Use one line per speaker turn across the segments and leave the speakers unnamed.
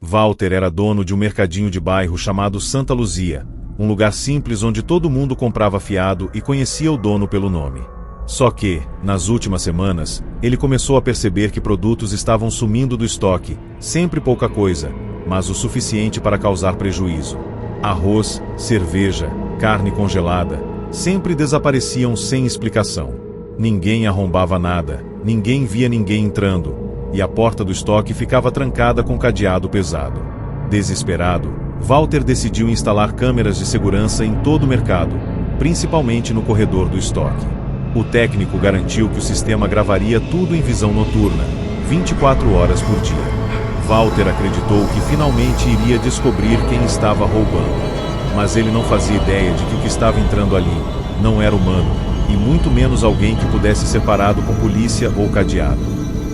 Walter era dono de um mercadinho de bairro chamado Santa Luzia, um lugar simples onde todo mundo comprava fiado e conhecia o dono pelo nome. Só que, nas últimas semanas, ele começou a perceber que produtos estavam sumindo do estoque, sempre pouca coisa, mas o suficiente para causar prejuízo. Arroz, cerveja, carne congelada, sempre desapareciam sem explicação. Ninguém arrombava nada, ninguém via ninguém entrando, e a porta do estoque ficava trancada com cadeado pesado. Desesperado, Walter decidiu instalar câmeras de segurança em todo o mercado, principalmente no corredor do estoque. O técnico garantiu que o sistema gravaria tudo em visão noturna, 24 horas por dia. Walter acreditou que finalmente iria descobrir quem estava roubando. Mas ele não fazia ideia de que o que estava entrando ali não era humano, e muito menos alguém que pudesse ser parado com polícia ou cadeado.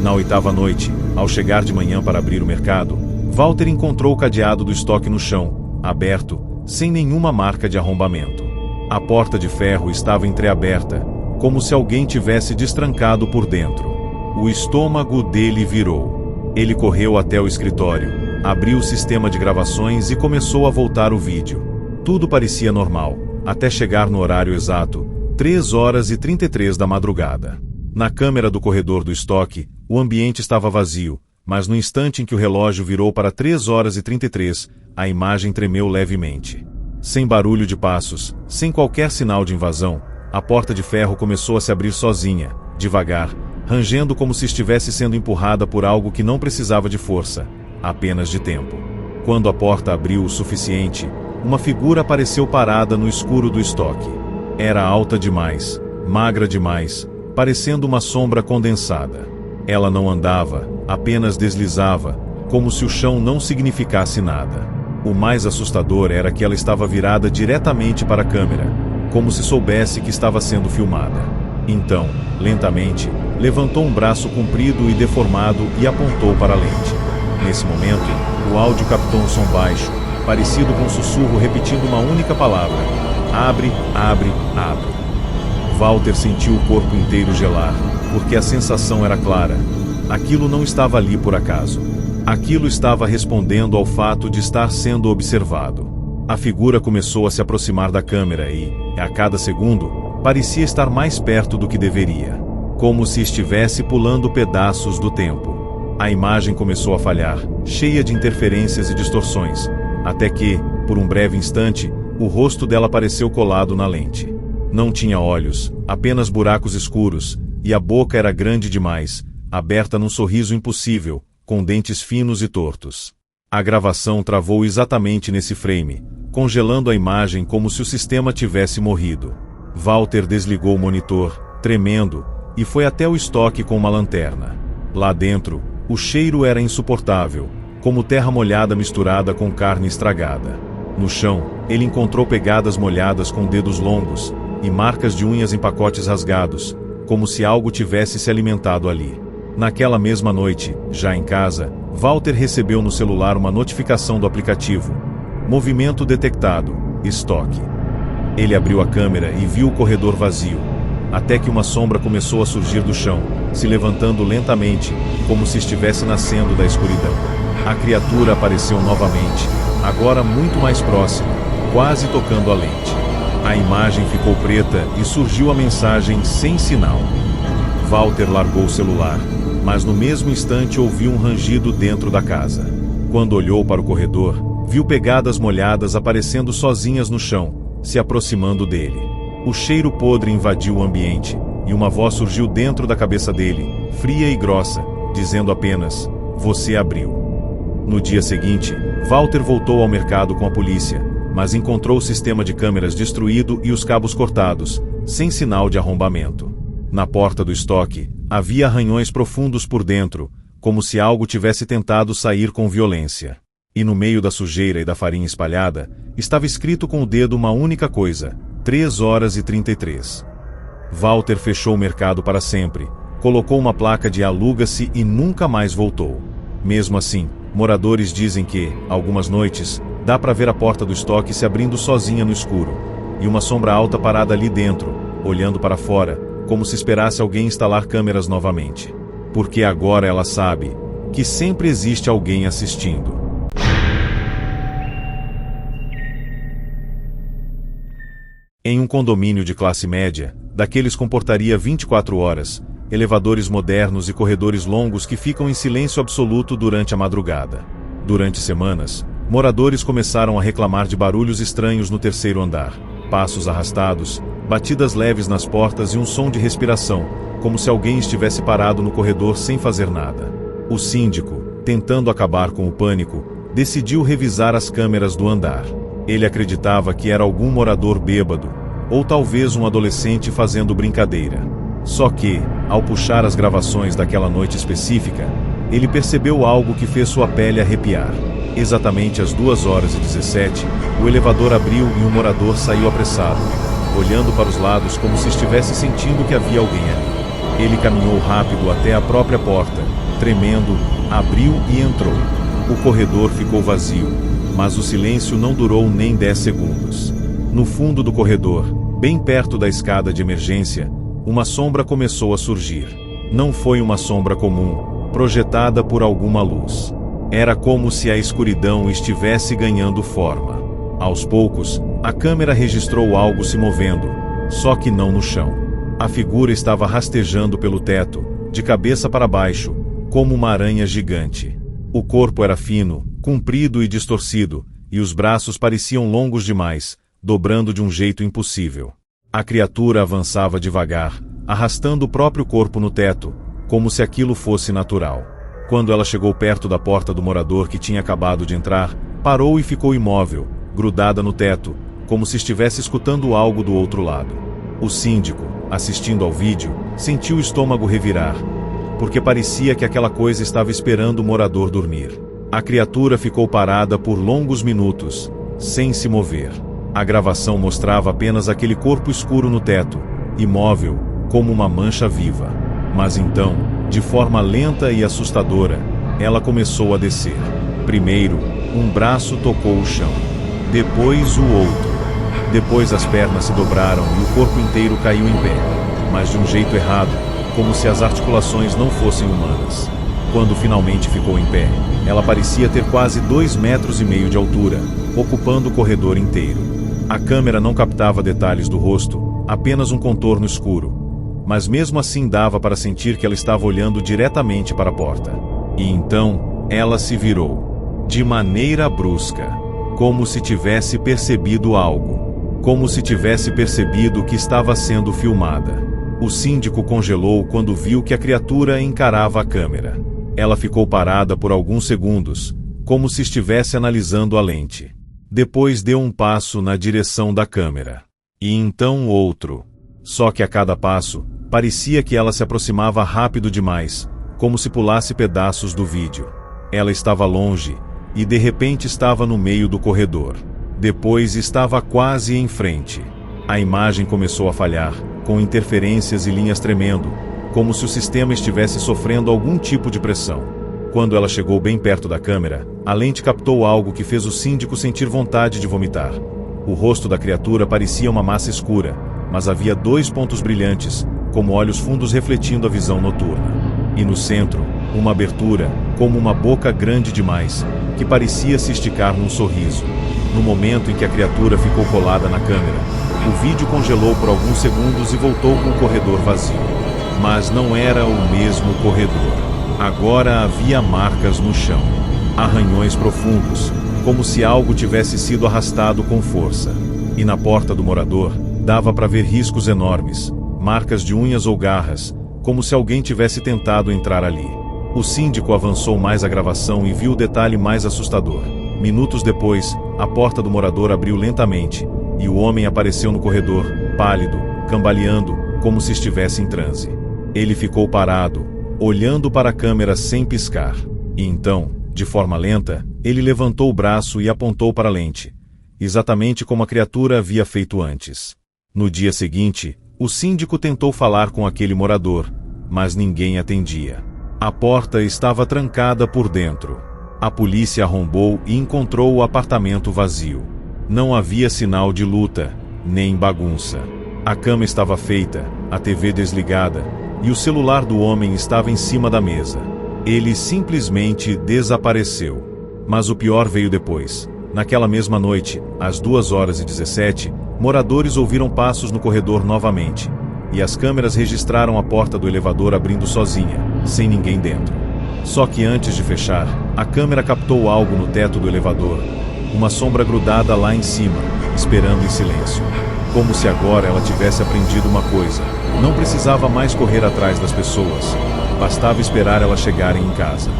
Na 8ª noite, ao chegar de manhã para abrir o mercado, Walter encontrou o cadeado do estoque no chão, aberto, sem nenhuma marca de arrombamento. A porta de ferro estava entreaberta, como se alguém tivesse destrancado por dentro. O estômago dele virou. Ele correu até o escritório, abriu o sistema de gravações e começou a voltar o vídeo. Tudo parecia normal, até chegar no horário exato, 3h33 da madrugada. Na câmera do corredor do estoque, o ambiente estava vazio, mas no instante em que o relógio virou para 3h33, a imagem tremeu levemente. Sem barulho de passos, sem qualquer sinal de invasão, a porta de ferro começou a se abrir sozinha, devagar, rangendo como se estivesse sendo empurrada por algo que não precisava de força, apenas de tempo. Quando a porta abriu o suficiente, uma figura apareceu parada no escuro do estoque. Era alta demais, magra demais, parecendo uma sombra condensada. Ela não andava, apenas deslizava, como se o chão não significasse nada. O mais assustador era que ela estava virada diretamente para a câmera, como se soubesse que estava sendo filmada. Então, lentamente, levantou um braço comprido e deformado e apontou para a lente. Nesse momento, o áudio captou um som baixo, parecido com um sussurro repetindo uma única palavra: abre, abre, abre. Walter sentiu o corpo inteiro gelar, porque a sensação era clara. Aquilo não estava ali por acaso. Aquilo estava respondendo ao fato de estar sendo observado. A figura começou a se aproximar da câmera e, a cada segundo, parecia estar mais perto do que deveria, como se estivesse pulando pedaços do tempo. A imagem começou a falhar, cheia de interferências e distorções, até que, por um breve instante, o rosto dela apareceu colado na lente. Não tinha olhos, apenas buracos escuros, e a boca era grande demais, aberta num sorriso impossível, com dentes finos e tortos. A gravação travou exatamente nesse frame, congelando a imagem como se o sistema tivesse morrido. Walter desligou o monitor, tremendo, e foi até o estoque com uma lanterna. Lá dentro, o cheiro era insuportável, como terra molhada misturada com carne estragada. No chão, ele encontrou pegadas molhadas com dedos longos, e marcas de unhas em pacotes rasgados, como se algo tivesse se alimentado ali. Naquela mesma noite, já em casa, Walter recebeu no celular uma notificação do aplicativo. Movimento detectado, estoque. Ele abriu a câmera e viu o corredor vazio, até que uma sombra começou a surgir do chão, se levantando lentamente, como se estivesse nascendo da escuridão. A criatura apareceu novamente, agora muito mais próxima, quase tocando a lente. A imagem ficou preta e surgiu a mensagem sem sinal. Walter largou o celular, mas no mesmo instante ouviu um rangido dentro da casa. Quando olhou para o corredor, viu pegadas molhadas aparecendo sozinhas no chão, se aproximando dele. O cheiro podre invadiu o ambiente, e uma voz surgiu dentro da cabeça dele, fria e grossa, dizendo apenas: "Você abriu." No dia seguinte, Walter voltou ao mercado com a polícia, mas encontrou o sistema de câmeras destruído e os cabos cortados, sem sinal de arrombamento. Na porta do estoque, havia arranhões profundos por dentro, como se algo tivesse tentado sair com violência. E no meio da sujeira e da farinha espalhada, estava escrito com o dedo uma única coisa: 3h33. Walter fechou o mercado para sempre, colocou uma placa de aluga-se e nunca mais voltou. Mesmo assim, moradores dizem que, algumas noites, Dá para ver a porta do estoque se abrindo sozinha no escuro, e uma sombra alta parada ali dentro, olhando para fora, como se esperasse alguém instalar câmeras novamente. Porque agora ela sabe que sempre existe alguém assistindo. Em um condomínio de classe média, daqueles com portaria 24 horas, elevadores modernos e corredores longos que ficam em silêncio absoluto durante a madrugada. Durante semanas, moradores começaram a reclamar de barulhos estranhos no terceiro andar, passos arrastados, batidas leves nas portas e um som de respiração, como se alguém estivesse parado no corredor sem fazer nada. O síndico, tentando acabar com o pânico, decidiu revisar as câmeras do andar. Ele acreditava que era algum morador bêbado, ou talvez um adolescente fazendo brincadeira. Só que, ao puxar as gravações daquela noite específica, ele percebeu algo que fez sua pele arrepiar. Exatamente às 2h17, o elevador abriu e um morador saiu apressado, olhando para os lados como se estivesse sentindo que havia alguém ali. Ele caminhou rápido até a própria porta, tremendo, abriu e entrou. O corredor ficou vazio, mas o silêncio não durou nem 10 segundos. No fundo do corredor, bem perto da escada de emergência, uma sombra começou a surgir. Não foi uma sombra comum, projetada por alguma luz. Era como se a escuridão estivesse ganhando forma. Aos poucos, a câmera registrou algo se movendo, só que não no chão. A figura estava rastejando pelo teto, de cabeça para baixo, como uma aranha gigante. O corpo era fino, comprido e distorcido, e os braços pareciam longos demais, dobrando de um jeito impossível. A criatura avançava devagar, arrastando o próprio corpo no teto, como se aquilo fosse natural. Quando ela chegou perto da porta do morador que tinha acabado de entrar, parou e ficou imóvel, grudada no teto, como se estivesse escutando algo do outro lado. O síndico, assistindo ao vídeo, sentiu o estômago revirar, porque parecia que aquela coisa estava esperando o morador dormir. A criatura ficou parada por longos minutos, sem se mover. A gravação mostrava apenas aquele corpo escuro no teto, imóvel, como uma mancha viva. Mas então, de forma lenta e assustadora, ela começou a descer. Primeiro, um braço tocou o chão. Depois o outro. Depois as pernas se dobraram e o corpo inteiro caiu em pé, mas de um jeito errado, como se as articulações não fossem humanas. Quando finalmente ficou em pé, ela parecia ter quase 2,5 metros de altura, ocupando o corredor inteiro. A câmera não captava detalhes do rosto, apenas um contorno escuro, mas mesmo assim dava para sentir que ela estava olhando diretamente para a porta. E então, ela se virou, de maneira brusca, como se tivesse percebido algo, como se tivesse percebido que estava sendo filmada. O síndico congelou quando viu que a criatura encarava a câmera. Ela ficou parada por alguns segundos, como se estivesse analisando a lente. Depois deu um passo na direção da câmera. E então outro. Só que a cada passo, parecia que ela se aproximava rápido demais, como se pulasse pedaços do vídeo. Ela estava longe, e de repente estava no meio do corredor. Depois estava quase em frente. A imagem começou a falhar, com interferências e linhas tremendo, como se o sistema estivesse sofrendo algum tipo de pressão. Quando ela chegou bem perto da câmera, a lente captou algo que fez o síndico sentir vontade de vomitar. O rosto da criatura parecia uma massa escura, mas havia 2 pontos brilhantes, como olhos fundos refletindo a visão noturna. E no centro, uma abertura, como uma boca grande demais, que parecia se esticar num sorriso. No momento em que a criatura ficou colada na câmera, o vídeo congelou por alguns segundos e voltou com o corredor vazio. Mas não era o mesmo corredor. Agora havia marcas no chão. Arranhões profundos, como se algo tivesse sido arrastado com força. E na porta do morador, dava para ver riscos enormes, marcas de unhas ou garras, como se alguém tivesse tentado entrar ali. O síndico avançou mais a gravação e viu o detalhe mais assustador. Minutos depois, a porta do morador abriu lentamente, e o homem apareceu no corredor, pálido, cambaleando, como se estivesse em transe. Ele ficou parado, olhando para a câmera sem piscar. E então, de forma lenta, ele levantou o braço e apontou para a lente, exatamente como a criatura havia feito antes. No dia seguinte, o síndico tentou falar com aquele morador, mas ninguém atendia. A porta estava trancada por dentro. A polícia arrombou e encontrou o apartamento vazio. Não havia sinal de luta, nem bagunça. A cama estava feita, a TV desligada, e o celular do homem estava em cima da mesa. Ele simplesmente desapareceu. Mas o pior veio depois. Naquela mesma noite, às 2h17, moradores ouviram passos no corredor novamente, e as câmeras registraram a porta do elevador abrindo sozinha, sem ninguém dentro. Só que antes de fechar, a câmera captou algo no teto do elevador, uma sombra grudada lá em cima, esperando em silêncio. Como se agora ela tivesse aprendido uma coisa: não precisava mais correr atrás das pessoas, bastava esperar elas chegarem em casa.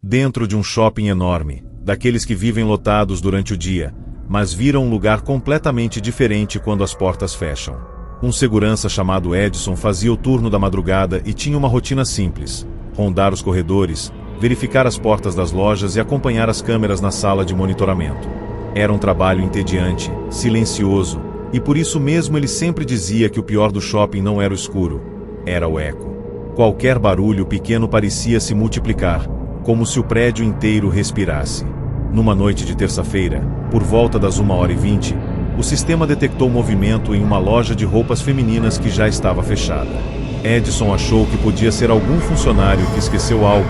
Dentro de um shopping enorme, daqueles que vivem lotados durante o dia, mas viram um lugar completamente diferente quando as portas fecham. Um segurança chamado Edson fazia o turno da madrugada e tinha uma rotina simples: rondar os corredores, verificar as portas das lojas e acompanhar as câmeras na sala de monitoramento. Era um trabalho entediante, silencioso, e por isso mesmo ele sempre dizia que o pior do shopping não era o escuro, era o eco. Qualquer barulho pequeno parecia se multiplicar, como se o prédio inteiro respirasse. Numa noite de terça-feira, por volta das 1h20, o sistema detectou movimento em uma loja de roupas femininas que já estava fechada. Edson achou que podia ser algum funcionário que esqueceu algo,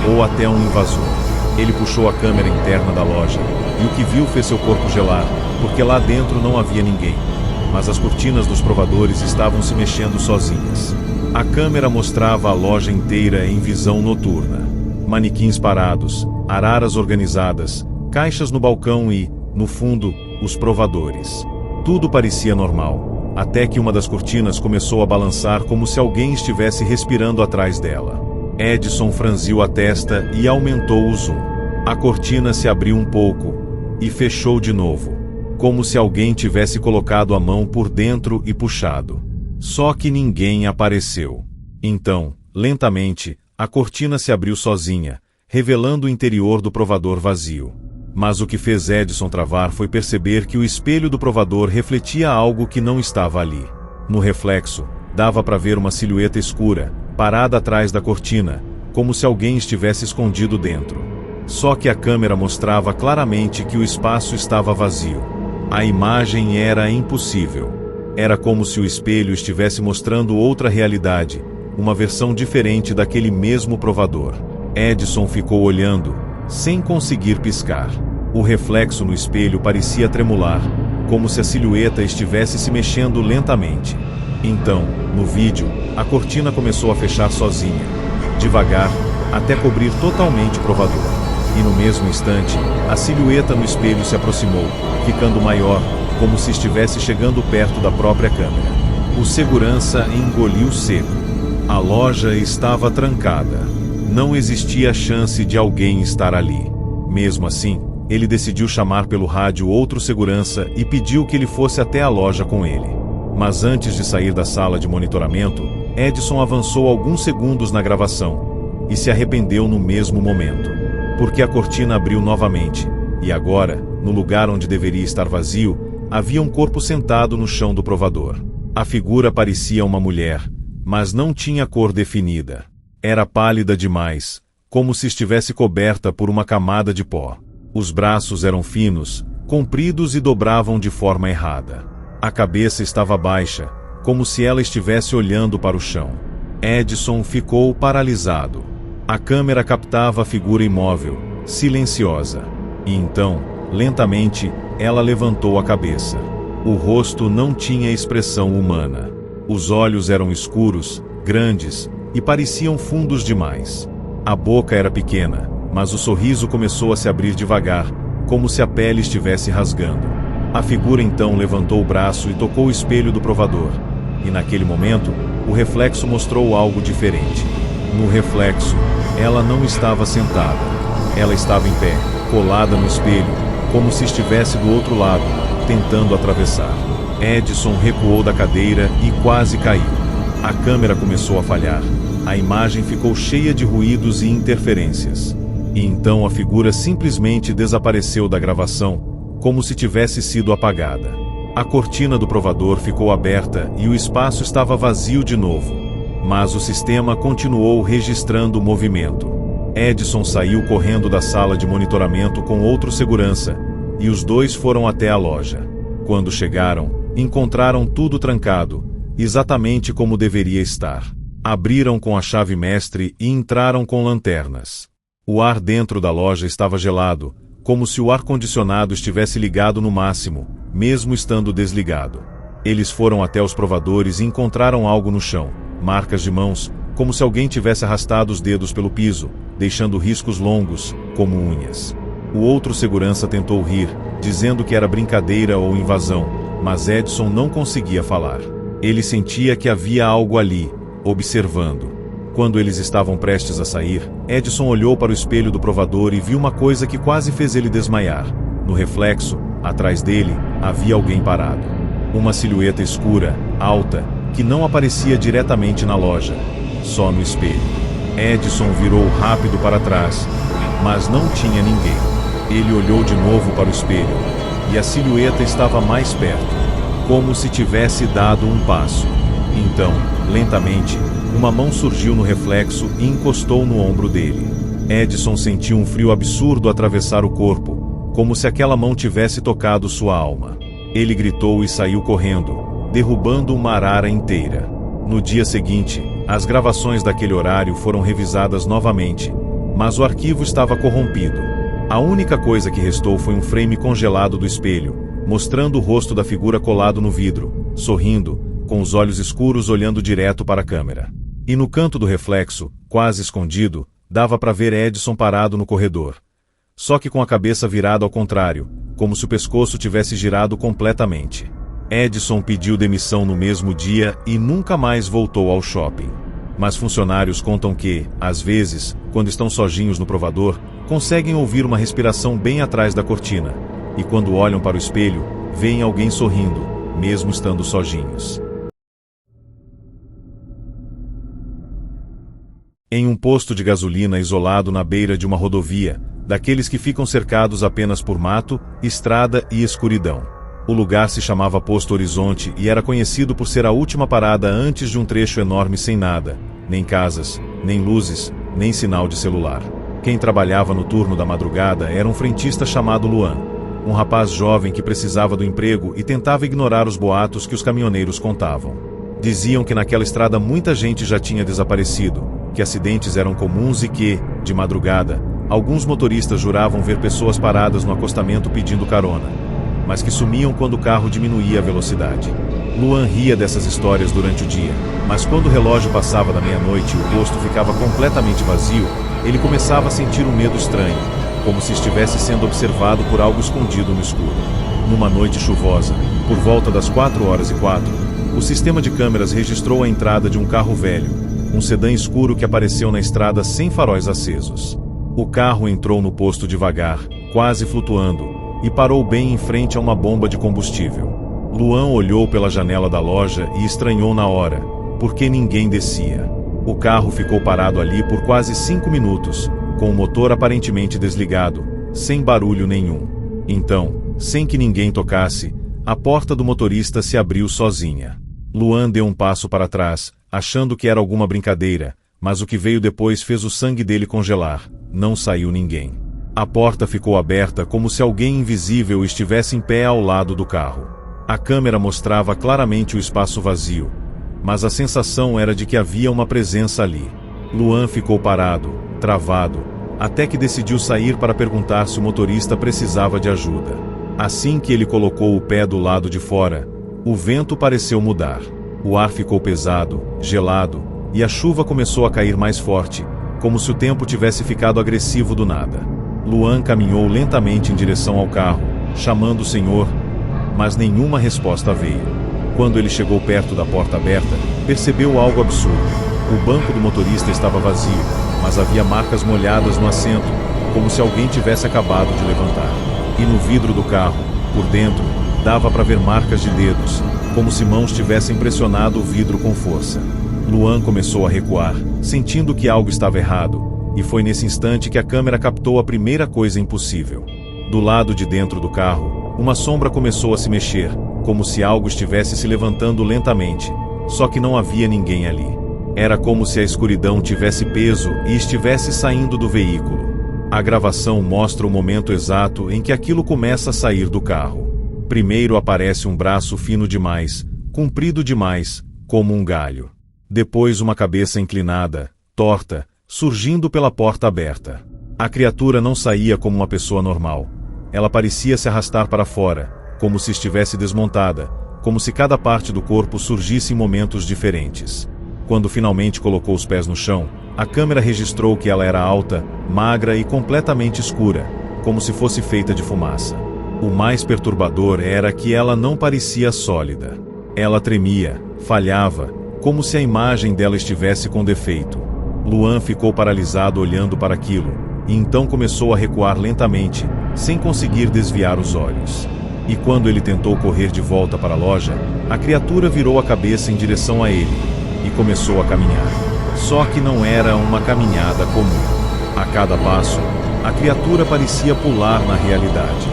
ou até um invasor. Ele puxou a câmera interna da loja, e o que viu fez seu corpo gelar, porque lá dentro não havia ninguém. Mas as cortinas dos provadores estavam se mexendo sozinhas. A câmera mostrava a loja inteira em visão noturna. Manequins parados, araras organizadas, caixas no balcão e, no fundo, os provadores. Tudo parecia normal, até que uma das cortinas começou a balançar como se alguém estivesse respirando atrás dela. Edson franziu a testa e aumentou o zoom. A cortina se abriu um pouco e fechou de novo, como se alguém tivesse colocado a mão por dentro e puxado. Só que ninguém apareceu. Então, lentamente, a cortina se abriu sozinha, revelando o interior do provador vazio. Mas o que fez Edson travar foi perceber que o espelho do provador refletia algo que não estava ali. No reflexo, dava para ver uma silhueta escura, parada atrás da cortina, como se alguém estivesse escondido dentro. Só que a câmera mostrava claramente que o espaço estava vazio. A imagem era impossível. Era como se o espelho estivesse mostrando outra realidade, uma versão diferente daquele mesmo provador. Edson ficou olhando, sem conseguir piscar. O reflexo no espelho parecia tremular, como se a silhueta estivesse se mexendo lentamente. Então, no vídeo, a cortina começou a fechar sozinha, devagar, até cobrir totalmente o provador. E no mesmo instante, a silhueta no espelho se aproximou, ficando maior, como se estivesse chegando perto da própria câmera. O segurança engoliu seco. A loja estava trancada. Não existia chance de alguém estar ali. Mesmo assim, ele decidiu chamar pelo rádio outro segurança e pediu que ele fosse até a loja com ele. Mas antes de sair da sala de monitoramento, Edson avançou alguns segundos na gravação e se arrependeu no mesmo momento. Porque a cortina abriu novamente, e agora, no lugar onde deveria estar vazio, havia um corpo sentado no chão do provador. A figura parecia uma mulher, mas não tinha cor definida. Era pálida demais, como se estivesse coberta por uma camada de pó. Os braços eram finos, compridos e dobravam de forma errada. A cabeça estava baixa, como se ela estivesse olhando para o chão. Edson ficou paralisado. A câmera captava a figura imóvel, silenciosa. E então, lentamente, ela levantou a cabeça. O rosto não tinha expressão humana. Os olhos eram escuros, grandes, e pareciam fundos demais. A boca era pequena, mas o sorriso começou a se abrir devagar, como se a pele estivesse rasgando. A figura então levantou o braço e tocou o espelho do provador. E naquele momento, o reflexo mostrou algo diferente. No reflexo, ela não estava sentada. Ela estava em pé, colada no espelho, como se estivesse do outro lado, tentando atravessar. Edson recuou da cadeira e quase caiu. A câmera começou a falhar. A imagem ficou cheia de ruídos e interferências. E então a figura simplesmente desapareceu da gravação, como se tivesse sido apagada. A cortina do provador ficou aberta e o espaço estava vazio de novo. mas o sistema continuou registrando o movimento. Edson saiu correndo da sala de monitoramento com outro segurança, e os dois foram até a loja. Quando chegaram, encontraram tudo trancado, exatamente como deveria estar. Abriram com a chave mestre e entraram com lanternas. O ar dentro da loja estava gelado, como se o ar-condicionado estivesse ligado no máximo, mesmo estando desligado. Eles foram até os provadores e encontraram algo no chão, marcas de mãos, como se alguém tivesse arrastado os dedos pelo piso, deixando riscos longos, como unhas. O outro segurança tentou rir, dizendo que era brincadeira ou invasão, mas Edson não conseguia falar. Ele sentia que havia algo ali, observando. Quando eles estavam prestes a sair, Edson olhou para o espelho do provador e viu uma coisa que quase fez ele desmaiar. No reflexo, atrás dele, havia alguém parado. Uma silhueta escura, alta, que não aparecia diretamente na loja, só no espelho. Edson virou rápido para trás, mas não tinha ninguém. Ele olhou de novo para o espelho, e a silhueta estava mais perto, como se tivesse dado um passo. Então, lentamente, uma mão surgiu no reflexo e encostou no ombro dele. Edson sentiu um frio absurdo atravessar o corpo, como se aquela mão tivesse tocado sua alma. Ele gritou e saiu correndo, derrubando uma arara inteira. No dia seguinte, as gravações daquele horário foram revisadas novamente, mas o arquivo estava corrompido. A única coisa que restou foi um frame congelado do espelho, mostrando o rosto da figura colado no vidro, sorrindo, com os olhos escuros olhando direto para a câmera. E no canto do reflexo, quase escondido, dava para ver Edson parado no corredor. Só que com a cabeça virada ao contrário, como se o pescoço tivesse girado completamente. Edson pediu demissão no mesmo dia e nunca mais voltou ao shopping. Mas funcionários contam que, às vezes, quando estão sozinhos no provador, conseguem ouvir uma respiração bem atrás da cortina, e quando olham para o espelho, veem alguém sorrindo, mesmo estando sozinhos. Em um posto de gasolina isolado na beira de uma rodovia, daqueles que ficam cercados apenas por mato, estrada e escuridão. O lugar se chamava Posto Horizonte e era conhecido por ser a última parada antes de um trecho enorme sem nada, nem casas, nem luzes, nem sinal de celular. Quem trabalhava no turno da madrugada era um frentista chamado Luan, um rapaz jovem que precisava do emprego e tentava ignorar os boatos que os caminhoneiros contavam. Diziam que naquela estrada muita gente já tinha desaparecido, que acidentes eram comuns e que, de madrugada, alguns motoristas juravam ver pessoas paradas no acostamento pedindo carona, mas que sumiam quando o carro diminuía a velocidade. Luan ria dessas histórias durante o dia, mas quando o relógio passava da meia-noite e o posto ficava completamente vazio, ele começava a sentir um medo estranho, como se estivesse sendo observado por algo escondido no escuro. Numa noite chuvosa, por volta das 4h04, o sistema de câmeras registrou a entrada de um carro velho, um sedã escuro que apareceu na estrada sem faróis acesos. O carro entrou no posto devagar, quase flutuando, e parou bem em frente a uma bomba de combustível. Luan olhou pela janela da loja e estranhou na hora, porque ninguém descia. O carro ficou parado ali por quase 5 minutos, com o motor aparentemente desligado, sem barulho nenhum. Então, sem que ninguém tocasse, a porta do motorista se abriu sozinha. Luan deu um passo para trás, achando que era alguma brincadeira, mas o que veio depois fez o sangue dele congelar. Não saiu ninguém. A porta ficou aberta como se alguém invisível estivesse em pé ao lado do carro. A câmera mostrava claramente o espaço vazio, mas a sensação era de que havia uma presença ali. Luan ficou parado, travado, até que decidiu sair para perguntar se o motorista precisava de ajuda. Assim que ele colocou o pé do lado de fora, o vento pareceu mudar. O ar ficou pesado, gelado, e a chuva começou a cair mais forte, como se o tempo tivesse ficado agressivo do nada. Luan caminhou lentamente em direção ao carro, chamando o senhor, mas nenhuma resposta veio. Quando ele chegou perto da porta aberta, percebeu algo absurdo. O banco do motorista estava vazio, mas havia marcas molhadas no assento, como se alguém tivesse acabado de levantar. E no vidro do carro, por dentro, dava para ver marcas de dedos, como se mãos tivessem pressionado o vidro com força. Luan começou a recuar, sentindo que algo estava errado, e foi nesse instante que a câmera captou a primeira coisa impossível. Do lado de dentro do carro, uma sombra começou a se mexer, como se algo estivesse se levantando lentamente, só que não havia ninguém ali. Era como se a escuridão tivesse peso e estivesse saindo do veículo. A gravação mostra o momento exato em que aquilo começa a sair do carro. Primeiro aparece um braço fino demais, comprido demais, como um galho. Depois uma cabeça inclinada, torta, surgindo pela porta aberta. A criatura não saía como uma pessoa normal. Ela parecia se arrastar para fora, como se estivesse desmontada, como se cada parte do corpo surgisse em momentos diferentes. Quando finalmente colocou os pés no chão, a câmera registrou que ela era alta, magra e completamente escura, como se fosse feita de fumaça. O mais perturbador era que ela não parecia sólida. Ela tremia, falhava, como se a imagem dela estivesse com defeito. Luan ficou paralisado olhando para aquilo, e então começou a recuar lentamente, sem conseguir desviar os olhos. E quando ele tentou correr de volta para a loja, a criatura virou a cabeça em direção a ele, e começou a caminhar. Só que não era uma caminhada comum. A cada passo, a criatura parecia pular na realidade.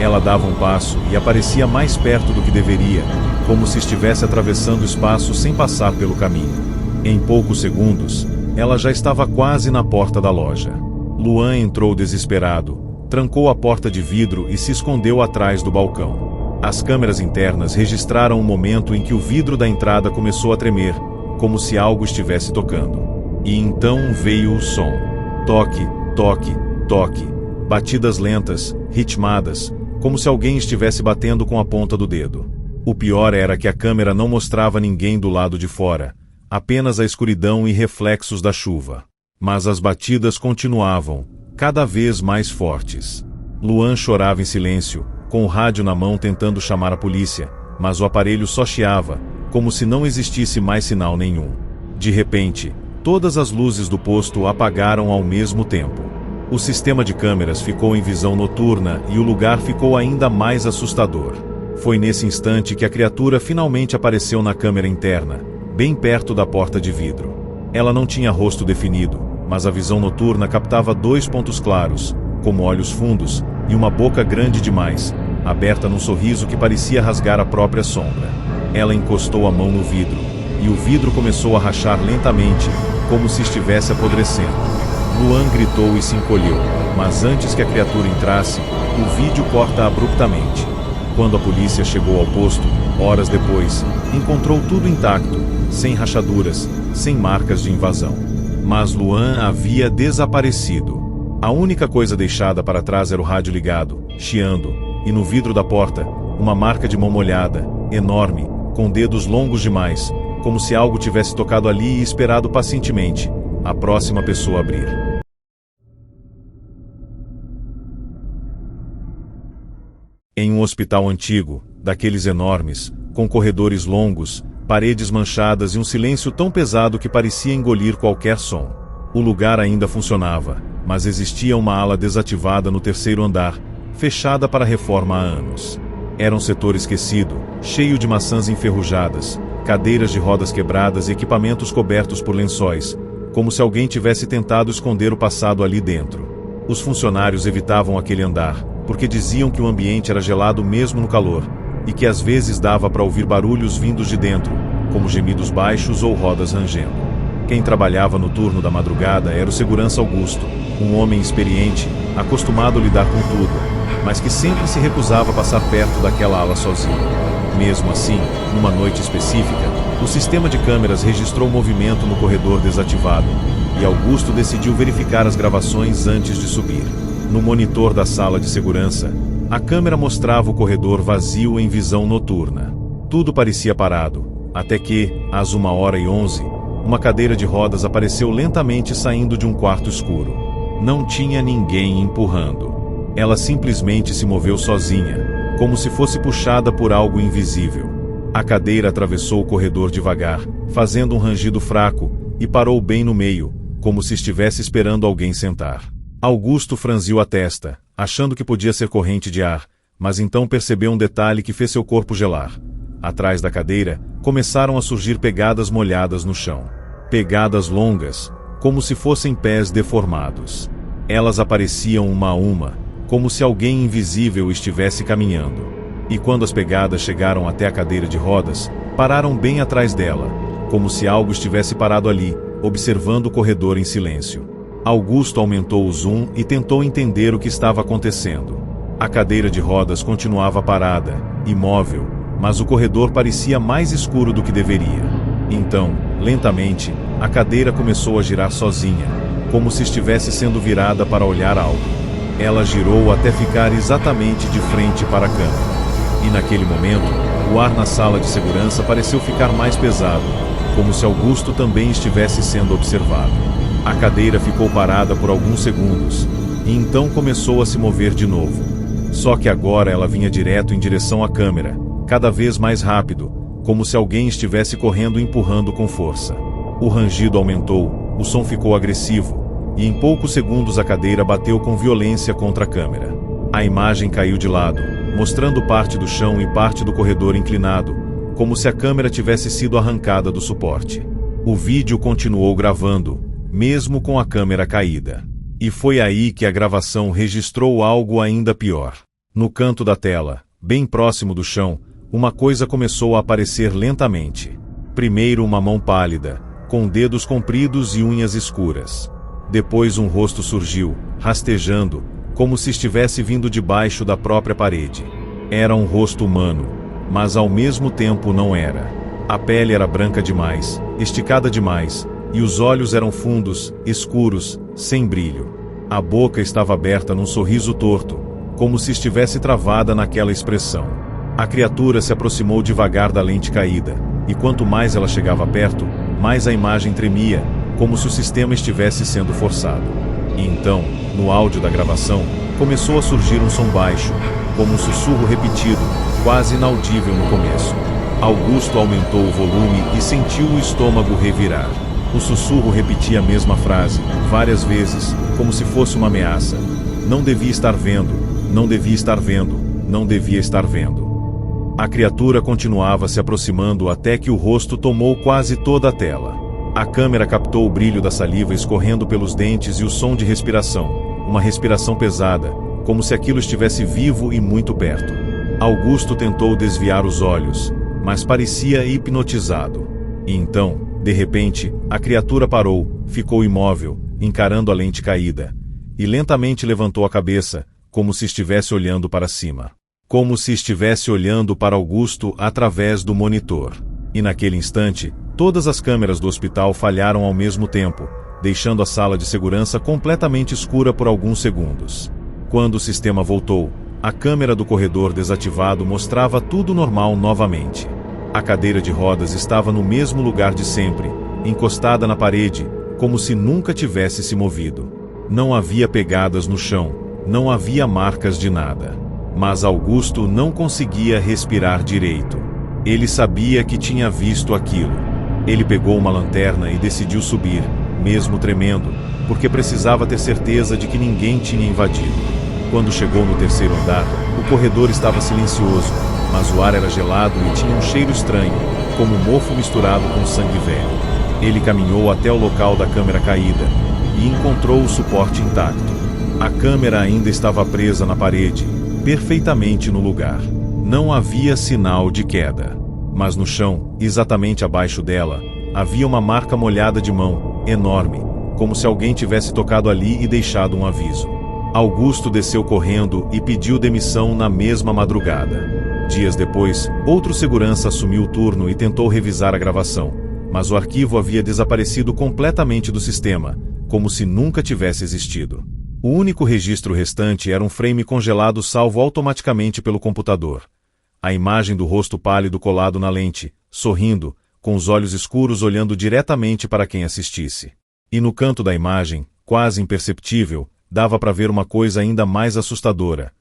Ela dava um passo e aparecia mais perto do que deveria, como se estivesse atravessando o espaço sem passar pelo caminho. Em poucos segundos, ela já estava quase na porta da loja. Luan entrou desesperado, trancou a porta de vidro e se escondeu atrás do balcão. As câmeras internas registraram o momento em que o vidro da entrada começou a tremer, como se algo estivesse tocando. E então veio o som. Toque, toque, toque. Batidas lentas, ritmadas, como se alguém estivesse batendo com a ponta do dedo. O pior era que a câmera não mostrava ninguém do lado de fora, apenas a escuridão e reflexos da chuva. Mas as batidas continuavam, cada vez mais fortes. Luan chorava em silêncio, com o rádio na mão tentando chamar a polícia, mas o aparelho só chiava, como se não existisse mais sinal nenhum. De repente, todas as luzes do posto apagaram ao mesmo tempo. O sistema de câmeras ficou em visão noturna e o lugar ficou ainda mais assustador. Foi nesse instante que a criatura finalmente apareceu na câmera interna, bem perto da porta de vidro. Ela não tinha rosto definido, mas a visão noturna captava 2 pontos claros, como olhos fundos, e uma boca grande demais, aberta num sorriso que parecia rasgar a própria sombra. Ela encostou a mão no vidro, e o vidro começou a rachar lentamente, como se estivesse apodrecendo. Luan gritou e se encolheu, mas antes que a criatura entrasse, o vídeo corta abruptamente. Quando a polícia chegou ao posto, horas depois, encontrou tudo intacto, sem rachaduras, sem marcas de invasão. Mas Luan havia desaparecido. A única coisa deixada para trás era o rádio ligado, chiando, e no vidro da porta, uma marca de mão molhada, enorme, com dedos longos demais, como se algo tivesse tocado ali e esperado pacientemente a próxima pessoa abrir. Em um hospital antigo, daqueles enormes, com corredores longos, paredes manchadas e um silêncio tão pesado que parecia engolir qualquer som. O lugar ainda funcionava, mas existia uma ala desativada no 3º andar, fechada para reforma há anos. Era um setor esquecido, cheio de maçãs enferrujadas, cadeiras de rodas quebradas e equipamentos cobertos por lençóis, como se alguém tivesse tentado esconder o passado ali dentro. Os funcionários evitavam aquele andar, porque diziam que o ambiente era gelado mesmo no calor, e que às vezes dava para ouvir barulhos vindos de dentro, como gemidos baixos ou rodas rangendo. Quem trabalhava no turno da madrugada era o segurança Augusto, um homem experiente, acostumado a lidar com tudo, mas que sempre se recusava a passar perto daquela ala sozinho. Mesmo assim, numa noite específica, o sistema de câmeras registrou movimento no corredor desativado, e Augusto decidiu verificar as gravações antes de subir. No monitor da sala de segurança, a câmera mostrava o corredor vazio em visão noturna. Tudo parecia parado, até que, às 1h11, uma cadeira de rodas apareceu lentamente saindo de um quarto escuro. Não tinha ninguém empurrando. Ela simplesmente se moveu sozinha, como se fosse puxada por algo invisível. A cadeira atravessou o corredor devagar, fazendo um rangido fraco, e parou bem no meio, como se estivesse esperando alguém sentar. Augusto franziu a testa, achando que podia ser corrente de ar, mas então percebeu um detalhe que fez seu corpo gelar. Atrás da cadeira, começaram a surgir pegadas molhadas no chão. Pegadas longas, como se fossem pés deformados. Elas apareciam uma a uma, como se alguém invisível estivesse caminhando. E quando as pegadas chegaram até a cadeira de rodas, pararam bem atrás dela, como se algo estivesse parado ali, observando o corredor em silêncio. Augusto aumentou o zoom e tentou entender o que estava acontecendo. A cadeira de rodas continuava parada, imóvel, mas o corredor parecia mais escuro do que deveria. Então, lentamente, a cadeira começou a girar sozinha, como se estivesse sendo virada para olhar algo. Ela girou até ficar exatamente de frente para a câmera. E naquele momento, o ar na sala de segurança pareceu ficar mais pesado, como se Augusto também estivesse sendo observado. A cadeira ficou parada por alguns segundos, e então começou a se mover de novo. Só que agora ela vinha direto em direção à câmera, cada vez mais rápido, como se alguém estivesse correndo e empurrando com força. O rangido aumentou, o som ficou agressivo, e em poucos segundos a cadeira bateu com violência contra a câmera. A imagem caiu de lado, mostrando parte do chão e parte do corredor inclinado, como se a câmera tivesse sido arrancada do suporte. O vídeo continuou gravando, mesmo com a câmera caída. E foi aí que a gravação registrou algo ainda pior. No canto da tela, bem próximo do chão, uma coisa começou a aparecer lentamente. Primeiro uma mão pálida, com dedos compridos e unhas escuras. Depois um rosto surgiu, rastejando, como se estivesse vindo debaixo da própria parede. Era um rosto humano, mas ao mesmo tempo não era. A pele era branca demais, esticada demais, e os olhos eram fundos, escuros, sem brilho. A boca estava aberta num sorriso torto, como se estivesse travada naquela expressão. A criatura se aproximou devagar da lente caída, e quanto mais ela chegava perto, mais a imagem tremia, como se o sistema estivesse sendo forçado. E então, no áudio da gravação, começou a surgir um som baixo, como um sussurro repetido, quase inaudível no começo. Augusto aumentou o volume e sentiu o estômago revirar. O sussurro repetia a mesma frase, várias vezes, como se fosse uma ameaça. Não devia estar vendo, não devia estar vendo, não devia estar vendo. A criatura continuava se aproximando até que o rosto tomou quase toda a tela. A câmera captou o brilho da saliva escorrendo pelos dentes e o som de respiração, uma respiração pesada, como se aquilo estivesse vivo e muito perto. Augusto tentou desviar os olhos, mas parecia hipnotizado. E então, de repente, a criatura parou, ficou imóvel, encarando a lente caída, e lentamente levantou a cabeça, como se estivesse olhando para cima. Como se estivesse olhando para Augusto através do monitor. E naquele instante, todas as câmeras do hospital falharam ao mesmo tempo, deixando a sala de segurança completamente escura por alguns segundos. Quando o sistema voltou, a câmera do corredor desativado mostrava tudo normal novamente. A cadeira de rodas estava no mesmo lugar de sempre, encostada na parede, como se nunca tivesse se movido. Não havia pegadas no chão, não havia marcas de nada. Mas Augusto não conseguia respirar direito. Ele sabia que tinha visto aquilo. Ele pegou uma lanterna e decidiu subir, mesmo tremendo, porque precisava ter certeza de que ninguém tinha invadido. Quando chegou no terceiro andar, o corredor estava silencioso, mas o ar era gelado e tinha um cheiro estranho, como mofo misturado com sangue velho. Ele caminhou até o local da câmera caída e encontrou o suporte intacto. A câmera ainda estava presa na parede, perfeitamente no lugar. Não havia sinal de queda. Mas no chão, exatamente abaixo dela, havia uma marca molhada de mão, enorme, como se alguém tivesse tocado ali e deixado um aviso. Augusto desceu correndo e pediu demissão na mesma madrugada. Dias depois, outro segurança assumiu o turno e tentou revisar a gravação, mas o arquivo havia desaparecido completamente do sistema, como se nunca tivesse existido. O único registro restante era um frame congelado salvo automaticamente pelo computador. A imagem do rosto pálido colado na lente, sorrindo, com os olhos escuros olhando diretamente para quem assistisse. E no canto da imagem, quase imperceptível, dava para ver uma coisa ainda mais assustadora.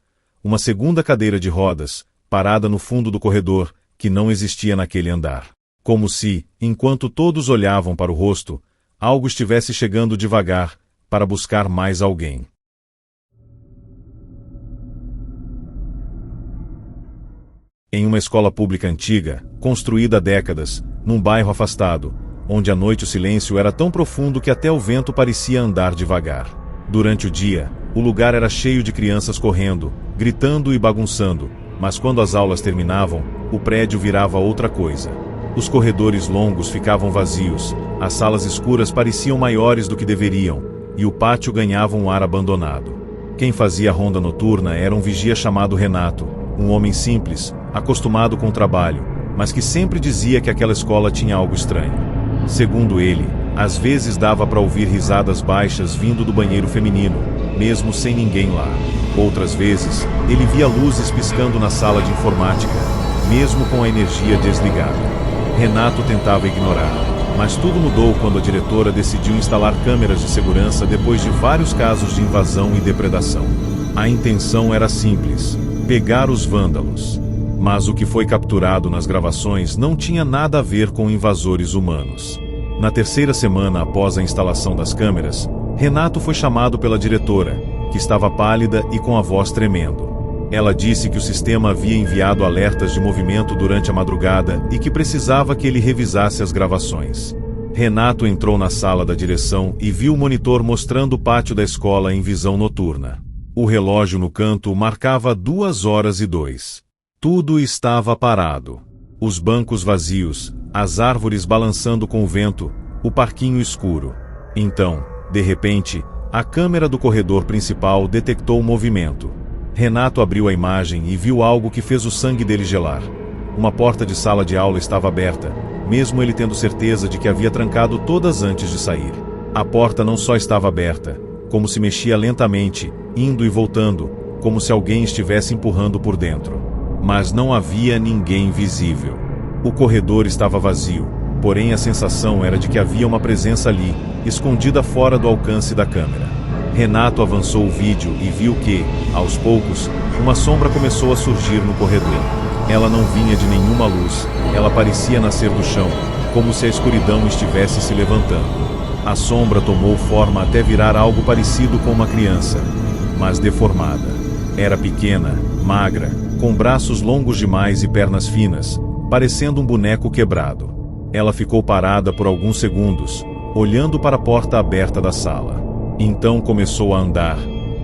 Uma segunda cadeira de rodas, parada no fundo do corredor, que não existia naquele andar. Como se, enquanto todos olhavam para o rosto, algo estivesse chegando devagar, para buscar mais alguém. Em uma escola pública antiga, construída há décadas, num bairro afastado, onde à noite o silêncio era tão profundo que até o vento parecia andar devagar. Durante o dia, o lugar era cheio de crianças correndo, gritando e bagunçando, mas quando as aulas terminavam, o prédio virava outra coisa. Os corredores longos ficavam vazios, as salas escuras pareciam maiores do que deveriam, e o pátio ganhava um ar abandonado. Quem fazia a ronda noturna era um vigia chamado Renato, um homem simples, acostumado com o trabalho, mas que sempre dizia que aquela escola tinha algo estranho. Segundo ele, às vezes dava para ouvir risadas baixas vindo do banheiro feminino, mesmo sem ninguém lá. Outras vezes, ele via luzes piscando na sala de informática, mesmo com a energia desligada. Renato tentava ignorar, mas tudo mudou quando a diretora decidiu instalar câmeras de segurança depois de vários casos de invasão e depredação. A intenção era simples: pegar os vândalos. Mas o que foi capturado nas gravações não tinha nada a ver com invasores humanos. Na terceira semana após a instalação das câmeras, Renato foi chamado pela diretora, que estava pálida e com a voz tremendo. Ela disse que o sistema havia enviado alertas de movimento durante a madrugada e que precisava que ele revisasse as gravações. Renato entrou na sala da direção e viu o monitor mostrando o pátio da escola em visão noturna. O relógio no canto marcava 2h02. Tudo estava parado. Os bancos vazios, as árvores balançando com o vento, o parquinho escuro. Então, de repente, a câmera do corredor principal detectou o movimento. Renato abriu a imagem e viu algo que fez o sangue dele gelar. Uma porta de sala de aula estava aberta, mesmo ele tendo certeza de que havia trancado todas antes de sair. A porta não só estava aberta, como se mexia lentamente, indo e voltando, como se alguém estivesse empurrando por dentro. Mas não havia ninguém visível. O corredor estava vazio, porém a sensação era de que havia uma presença ali, escondida fora do alcance da câmera. Renato avançou o vídeo e viu que, aos poucos, uma sombra começou a surgir no corredor. Ela não vinha de nenhuma luz, ela parecia nascer do chão, como se a escuridão estivesse se levantando. A sombra tomou forma até virar algo parecido com uma criança, mas deformada. Era pequena, magra, com braços longos demais e pernas finas, parecendo um boneco quebrado. Ela ficou parada por alguns segundos, olhando para a porta aberta da sala. Então começou a andar,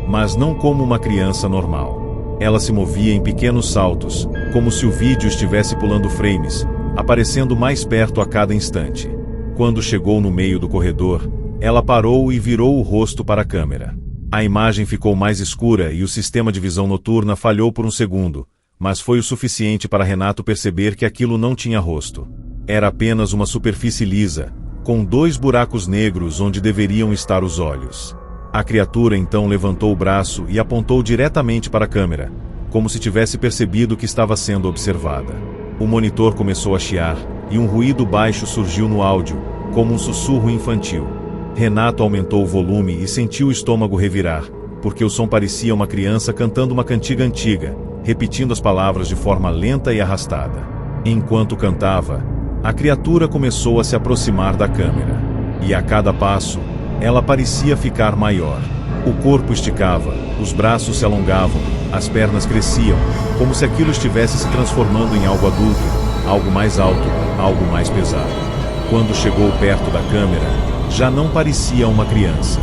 mas não como uma criança normal. Ela se movia em pequenos saltos, como se o vídeo estivesse pulando frames, aparecendo mais perto a cada instante. Quando chegou no meio do corredor, ela parou e virou o rosto para a câmera. A imagem ficou mais escura e o sistema de visão noturna falhou por um segundo, mas foi o suficiente para Renato perceber que aquilo não tinha rosto. Era apenas uma superfície lisa, com 2 buracos negros onde deveriam estar os olhos. A criatura então levantou o braço e apontou diretamente para a câmera, como se tivesse percebido que estava sendo observada. O monitor começou a chiar, e um ruído baixo surgiu no áudio, como um sussurro infantil. Renato aumentou o volume e sentiu o estômago revirar, porque o som parecia uma criança cantando uma cantiga antiga, repetindo as palavras de forma lenta e arrastada. Enquanto cantava, a criatura começou a se aproximar da câmera. E a cada passo, ela parecia ficar maior. O corpo esticava, os braços se alongavam, as pernas cresciam, como se aquilo estivesse se transformando em algo adulto, algo mais alto, algo mais pesado. Quando chegou perto da câmera, já não parecia uma criança.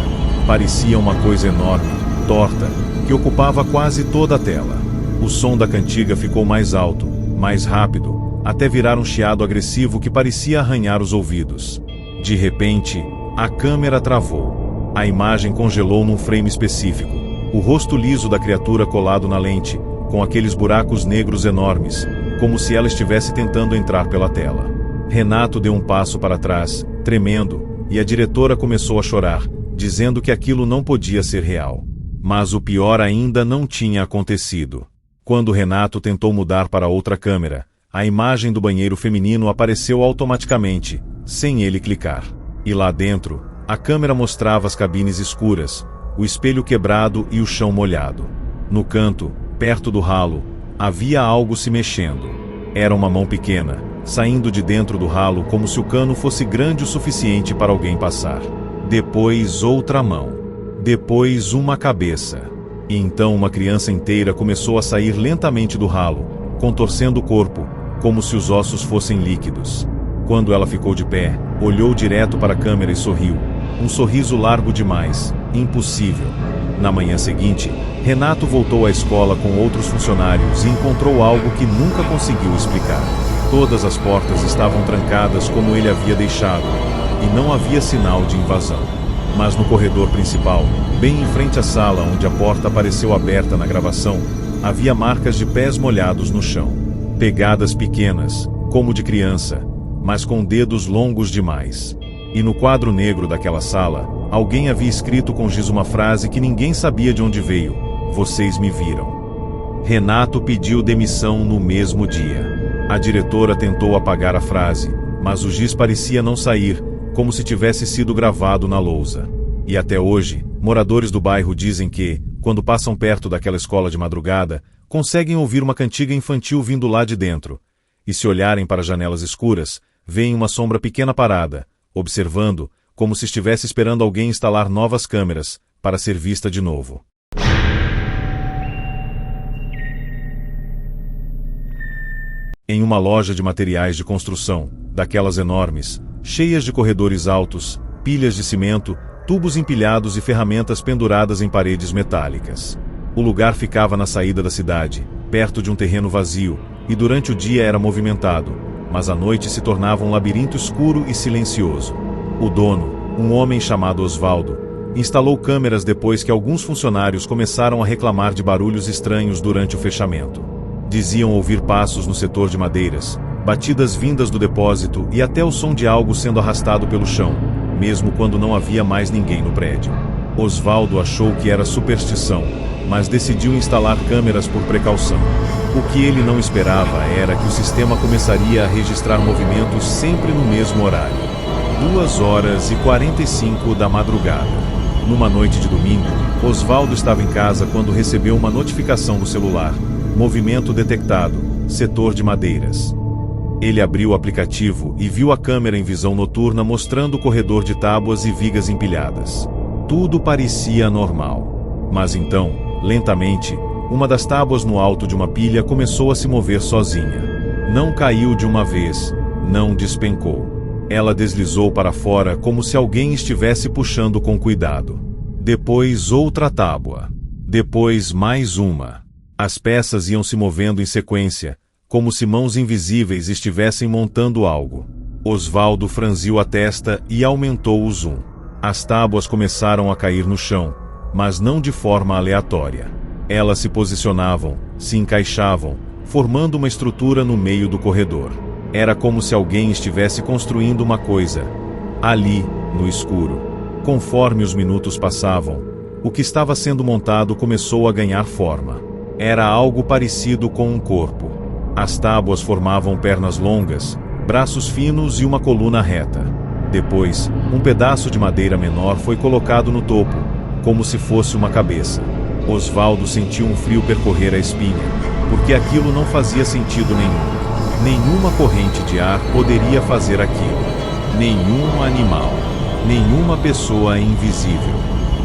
Parecia uma coisa enorme, torta, que ocupava quase toda a tela. O som da cantiga ficou mais alto, mais rápido, até virar um chiado agressivo que parecia arranhar os ouvidos. De repente, a câmera travou. A imagem congelou num frame específico, o rosto liso da criatura colado na lente, com aqueles buracos negros enormes, como se ela estivesse tentando entrar pela tela. Renato deu um passo para trás, tremendo, e a diretora começou a chorar, dizendo que aquilo não podia ser real. Mas o pior ainda não tinha acontecido. Quando Renato tentou mudar para outra câmera, a imagem do banheiro feminino apareceu automaticamente, sem ele clicar. E lá dentro, a câmera mostrava as cabines escuras, o espelho quebrado e o chão molhado. No canto, perto do ralo, havia algo se mexendo. Era uma mão pequena, saindo de dentro do ralo como se o cano fosse grande o suficiente para alguém passar. Depois outra mão. Depois uma cabeça. E então uma criança inteira começou a sair lentamente do ralo, contorcendo o corpo, como se os ossos fossem líquidos. Quando ela ficou de pé, olhou direto para a câmera e sorriu. Um sorriso largo demais, impossível. Na manhã seguinte, Renato voltou à escola com outros funcionários e encontrou algo que nunca conseguiu explicar. Todas as portas estavam trancadas como ele havia deixado, e não havia sinal de invasão. Mas no corredor principal, bem em frente à sala onde a porta apareceu aberta na gravação, havia marcas de pés molhados no chão. Pegadas pequenas, como de criança, mas com dedos longos demais. E no quadro negro daquela sala, alguém havia escrito com giz uma frase que ninguém sabia de onde veio: "Vocês me viram." Renato pediu demissão no mesmo dia. A diretora tentou apagar a frase, mas o giz parecia não sair, como se tivesse sido gravado na lousa. E até hoje, moradores do bairro dizem que, quando passam perto daquela escola de madrugada, conseguem ouvir uma cantiga infantil vindo lá de dentro. E se olharem para janelas escuras, veem uma sombra pequena parada, observando, como se estivesse esperando alguém instalar novas câmeras, para ser vista de novo. Em uma loja de materiais de construção, daquelas enormes, cheias de corredores altos, pilhas de cimento, tubos empilhados e ferramentas penduradas em paredes metálicas. O lugar ficava na saída da cidade, perto de um terreno vazio, e durante o dia era movimentado, mas à noite se tornava um labirinto escuro e silencioso. O dono, um homem chamado Osvaldo, instalou câmeras depois que alguns funcionários começaram a reclamar de barulhos estranhos durante o fechamento. Diziam ouvir passos no setor de madeiras, batidas vindas do depósito e até o som de algo sendo arrastado pelo chão, mesmo quando não havia mais ninguém no prédio. Osvaldo achou que era superstição, mas decidiu instalar câmeras por precaução. O que ele não esperava era que o sistema começaria a registrar movimentos sempre no mesmo horário. 2h45 da madrugada. Numa noite de domingo, Osvaldo estava em casa quando recebeu uma notificação no celular. Movimento detectado, setor de madeiras. Ele abriu o aplicativo e viu a câmera em visão noturna mostrando o corredor de tábuas e vigas empilhadas. Tudo parecia normal. Mas então, lentamente, uma das tábuas no alto de uma pilha começou a se mover sozinha. Não caiu de uma vez, não despencou. Ela deslizou para fora como se alguém estivesse puxando com cuidado. Depois outra tábua. Depois mais uma. As peças iam se movendo em sequência, como se mãos invisíveis estivessem montando algo. Osvaldo franziu a testa e aumentou o zoom. As tábuas começaram a cair no chão, mas não de forma aleatória. Elas se posicionavam, se encaixavam, formando uma estrutura no meio do corredor. Era como se alguém estivesse construindo uma coisa, ali, no escuro. Conforme os minutos passavam, o que estava sendo montado começou a ganhar forma. Era algo parecido com um corpo. As tábuas formavam pernas longas, braços finos e uma coluna reta. Depois, um pedaço de madeira menor foi colocado no topo, como se fosse uma cabeça. Osvaldo sentiu um frio percorrer a espinha, porque aquilo não fazia sentido nenhum. Nenhuma corrente de ar poderia fazer aquilo. Nenhum animal. Nenhuma pessoa invisível.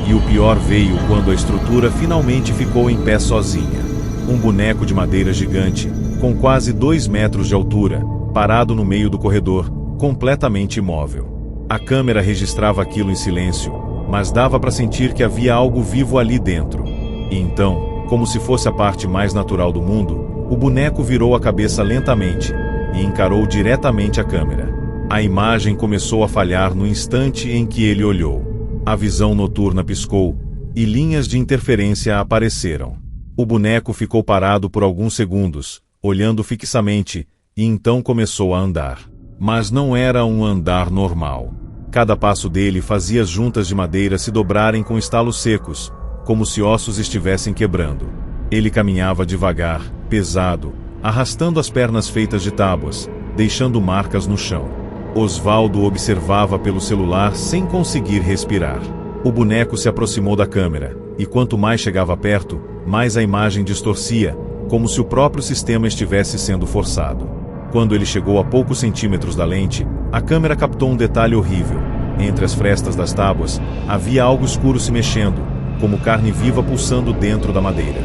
E o pior veio quando a estrutura finalmente ficou em pé sozinha. Um boneco de madeira gigante, com quase 2 metros de altura, parado no meio do corredor, completamente imóvel. A câmera registrava aquilo em silêncio, mas dava para sentir que havia algo vivo ali dentro. E então, como se fosse a parte mais natural do mundo, o boneco virou a cabeça lentamente e encarou diretamente a câmera. A imagem começou a falhar no instante em que ele olhou. A visão noturna piscou, e linhas de interferência apareceram. O boneco ficou parado por alguns segundos, olhando fixamente, e então começou a andar. Mas não era um andar normal. Cada passo dele fazia as juntas de madeira se dobrarem com estalos secos, como se ossos estivessem quebrando. Ele caminhava devagar, pesado, arrastando as pernas feitas de tábuas, deixando marcas no chão. Osvaldo observava pelo celular sem conseguir respirar. O boneco se aproximou da câmera, e quanto mais chegava perto, mais a imagem distorcia, como se o próprio sistema estivesse sendo forçado. Quando ele chegou a poucos centímetros da lente, a câmera captou um detalhe horrível. Entre as frestas das tábuas, havia algo escuro se mexendo, como carne viva pulsando dentro da madeira.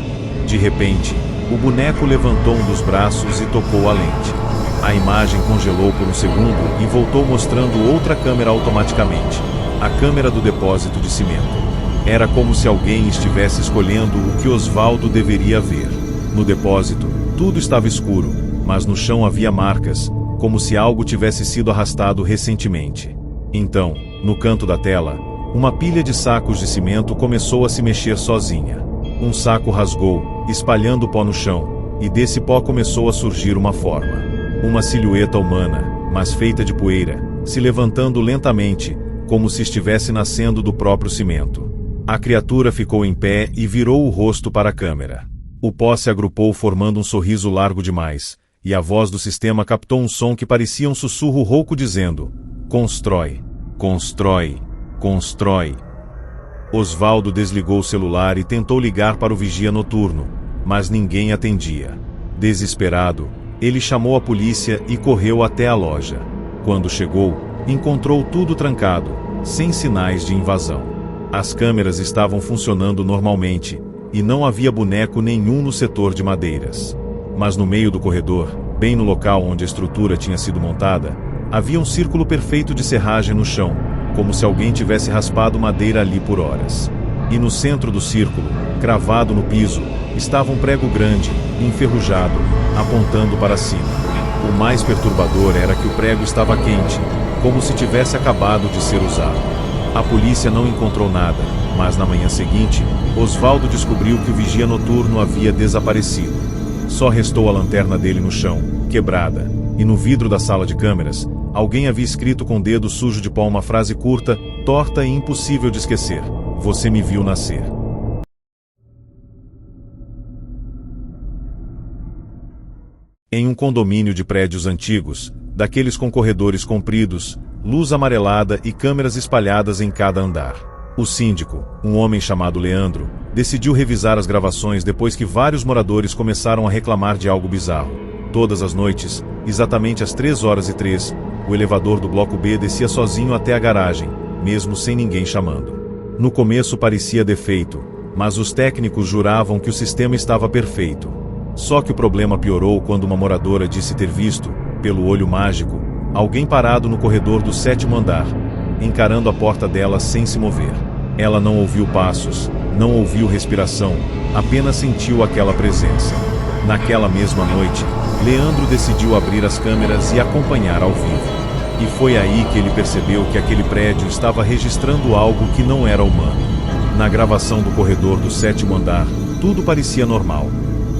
De repente, o boneco levantou um dos braços e tocou a lente. A imagem congelou por um segundo e voltou mostrando outra câmera automaticamente, a câmera do depósito de cimento. Era como se alguém estivesse escolhendo o que Osvaldo deveria ver. No depósito, tudo estava escuro, mas no chão havia marcas, como se algo tivesse sido arrastado recentemente. Então, no canto da tela, uma pilha de sacos de cimento começou a se mexer sozinha. Um saco rasgou, espalhando pó no chão, e desse pó começou a surgir uma forma. Uma silhueta humana, mas feita de poeira, se levantando lentamente, como se estivesse nascendo do próprio cimento. A criatura ficou em pé e virou o rosto para a câmera. O pó se agrupou formando um sorriso largo demais, e a voz do sistema captou um som que parecia um sussurro rouco dizendo: "Constrói, constrói, constrói." Osvaldo desligou o celular e tentou ligar para o vigia noturno, mas ninguém atendia. Desesperado, ele chamou a polícia e correu até a loja. Quando chegou, encontrou tudo trancado, sem sinais de invasão. As câmeras estavam funcionando normalmente, e não havia boneco nenhum no setor de madeiras. Mas no meio do corredor, bem no local onde a estrutura tinha sido montada, havia um círculo perfeito de serragem no chão, como se alguém tivesse raspado madeira ali por horas. E no centro do círculo, cravado no piso, estava um prego grande, enferrujado, apontando para cima. O mais perturbador era que o prego estava quente, como se tivesse acabado de ser usado. A polícia não encontrou nada, mas na manhã seguinte, Osvaldo descobriu que o vigia noturno havia desaparecido. Só restou a lanterna dele no chão, quebrada, e no vidro da sala de câmeras, alguém havia escrito com o dedo sujo de pó uma frase curta, torta e impossível de esquecer: "Você me viu nascer." Em um condomínio de prédios antigos, daqueles com corredores compridos, luz amarelada e câmeras espalhadas em cada andar, o síndico, um homem chamado Leandro, decidiu revisar as gravações depois que vários moradores começaram a reclamar de algo bizarro. Todas as noites, exatamente às 3h03, o elevador do bloco B descia sozinho até a garagem, mesmo sem ninguém chamando. No começo parecia defeito, mas os técnicos juravam que o sistema estava perfeito. Só que o problema piorou quando uma moradora disse ter visto, pelo olho mágico, alguém parado no corredor do 7º andar, encarando a porta dela sem se mover. Ela não ouviu passos, não ouviu respiração, apenas sentiu aquela presença. Naquela mesma noite, Leandro decidiu abrir as câmeras e acompanhar ao vivo. E foi aí que ele percebeu que aquele prédio estava registrando algo que não era humano. Na gravação do corredor do 7º andar, tudo parecia normal,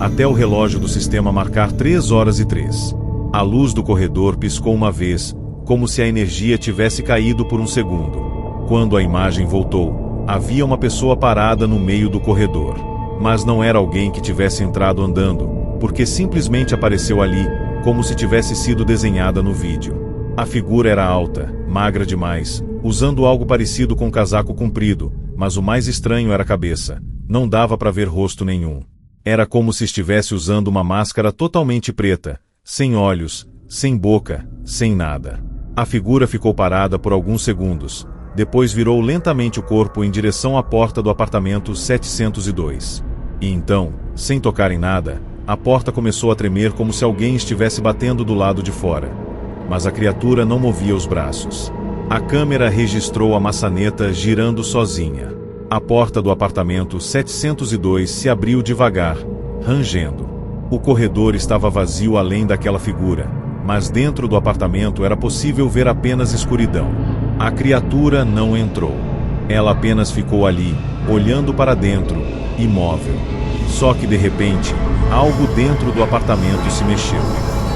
até o relógio do sistema marcar 3h03. A luz do corredor piscou uma vez, como se a energia tivesse caído por um segundo. Quando a imagem voltou, havia uma pessoa parada no meio do corredor. Mas não era alguém que tivesse entrado andando, porque simplesmente apareceu ali, como se tivesse sido desenhada no vídeo. A figura era alta, magra demais, usando algo parecido com um casaco comprido, mas o mais estranho era a cabeça. Não dava para ver rosto nenhum. Era como se estivesse usando uma máscara totalmente preta, sem olhos, sem boca, sem nada. A figura ficou parada por alguns segundos, depois virou lentamente o corpo em direção à porta do apartamento 702. E então, sem tocar em nada, a porta começou a tremer como se alguém estivesse batendo do lado de fora. Mas a criatura não movia os braços. A câmera registrou a maçaneta girando sozinha. A porta do apartamento 702 se abriu devagar, rangendo. O corredor estava vazio além daquela figura, mas dentro do apartamento era possível ver apenas escuridão. A criatura não entrou. Ela apenas ficou ali, olhando para dentro, imóvel. Só que de repente, algo dentro do apartamento se mexeu.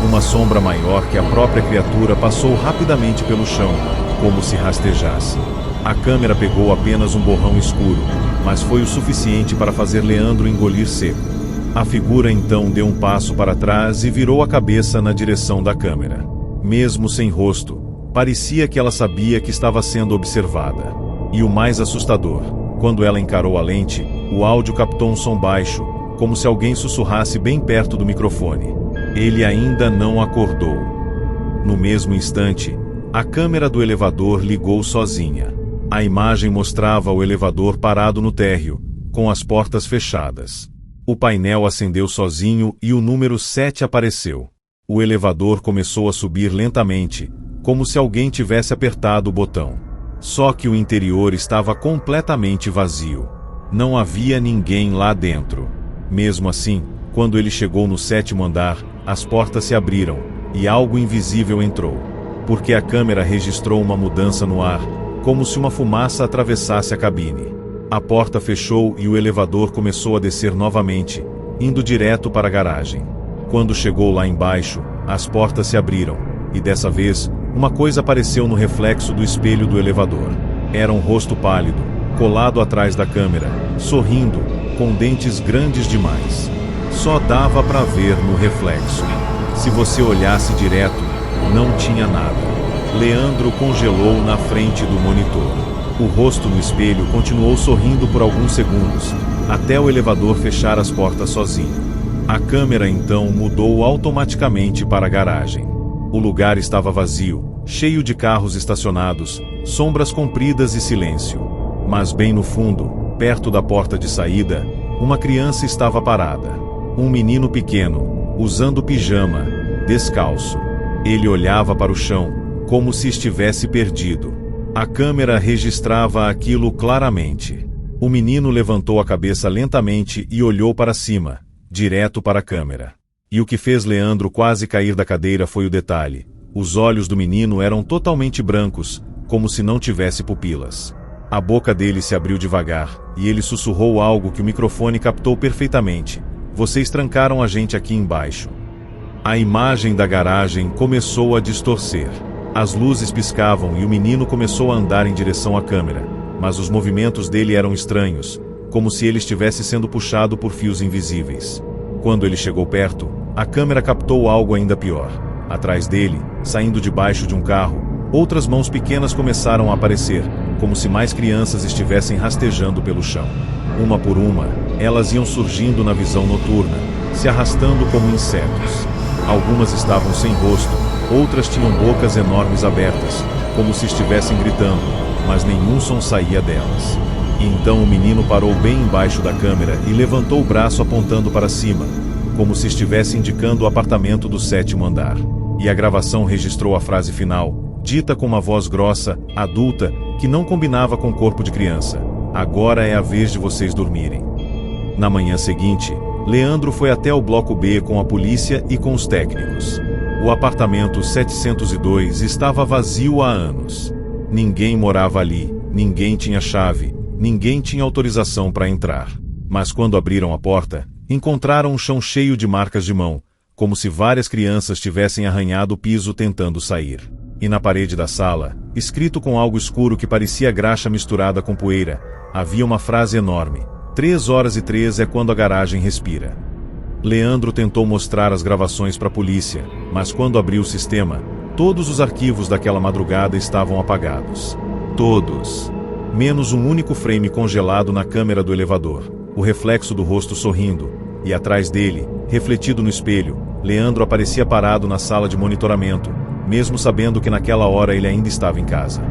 Uma sombra maior que a própria criatura passou rapidamente pelo chão, como se rastejasse. A câmera pegou apenas um borrão escuro, mas foi o suficiente para fazer Leandro engolir seco. A figura então deu um passo para trás e virou a cabeça na direção da câmera. Mesmo sem rosto, parecia que ela sabia que estava sendo observada. E o mais assustador, quando ela encarou a lente, o áudio captou um som baixo, como se alguém sussurrasse bem perto do microfone. Ele ainda não acordou. No mesmo instante, a câmera do elevador ligou sozinha. A imagem mostrava o elevador parado no térreo, com as portas fechadas. O painel acendeu sozinho e o número 7 apareceu. O elevador começou a subir lentamente, como se alguém tivesse apertado o botão. Só que o interior estava completamente vazio. Não havia ninguém lá dentro. Mesmo assim, quando ele chegou no 7º andar, as portas se abriram, e algo invisível entrou. Porque a câmera registrou uma mudança no ar, como se uma fumaça atravessasse a cabine. A porta fechou e o elevador começou a descer novamente, indo direto para a garagem. Quando chegou lá embaixo, as portas se abriram, e dessa vez, uma coisa apareceu no reflexo do espelho do elevador. Era um rosto pálido, colado atrás da câmera, sorrindo, com dentes grandes demais. Só dava para ver no reflexo. Se você olhasse direto, não tinha nada. Leandro congelou na frente do monitor. O rosto no espelho continuou sorrindo por alguns segundos, até o elevador fechar as portas sozinho. A câmera então mudou automaticamente para a garagem. O lugar estava vazio, cheio de carros estacionados, sombras compridas e silêncio. Mas bem no fundo, perto da porta de saída, uma criança estava parada. Um menino pequeno, usando pijama, descalço. Ele olhava para o chão, como se estivesse perdido. A câmera registrava aquilo claramente. O menino levantou a cabeça lentamente e olhou para cima, direto para a câmera. E o que fez Leandro quase cair da cadeira foi o detalhe. Os olhos do menino eram totalmente brancos, como se não tivesse pupilas. A boca dele se abriu devagar, e ele sussurrou algo que o microfone captou perfeitamente. Vocês trancaram a gente aqui embaixo. A imagem da garagem começou a distorcer. As luzes piscavam e o menino começou a andar em direção à câmera, mas os movimentos dele eram estranhos, como se ele estivesse sendo puxado por fios invisíveis. Quando ele chegou perto, a câmera captou algo ainda pior. Atrás dele, saindo debaixo de um carro, outras mãos pequenas começaram a aparecer, como se mais crianças estivessem rastejando pelo chão. Uma por uma, elas iam surgindo na visão noturna, se arrastando como insetos. Algumas estavam sem rosto, outras tinham bocas enormes abertas, como se estivessem gritando, mas nenhum som saía delas. E então o menino parou bem embaixo da câmera e levantou o braço apontando para cima, como se estivesse indicando o apartamento do 7º andar. E a gravação registrou a frase final, dita com uma voz grossa, adulta, que não combinava com o corpo de criança. Agora é a vez de vocês dormirem. Na manhã seguinte, Leandro foi até o bloco B com a polícia e com os técnicos. O apartamento 702 estava vazio há anos. Ninguém morava ali, ninguém tinha chave, ninguém tinha autorização para entrar. Mas quando abriram a porta, encontraram um chão cheio de marcas de mão, como se várias crianças tivessem arranhado o piso tentando sair. E na parede da sala, escrito com algo escuro que parecia graxa misturada com poeira, havia uma frase enorme: 3h03 é quando a garagem respira. Leandro tentou mostrar as gravações para a polícia, mas quando abriu o sistema, todos os arquivos daquela madrugada estavam apagados. Todos. Menos um único frame congelado na câmera do elevador, o reflexo do rosto sorrindo, e atrás dele, refletido no espelho, Leandro aparecia parado na sala de monitoramento, mesmo sabendo que naquela hora ele ainda estava em casa.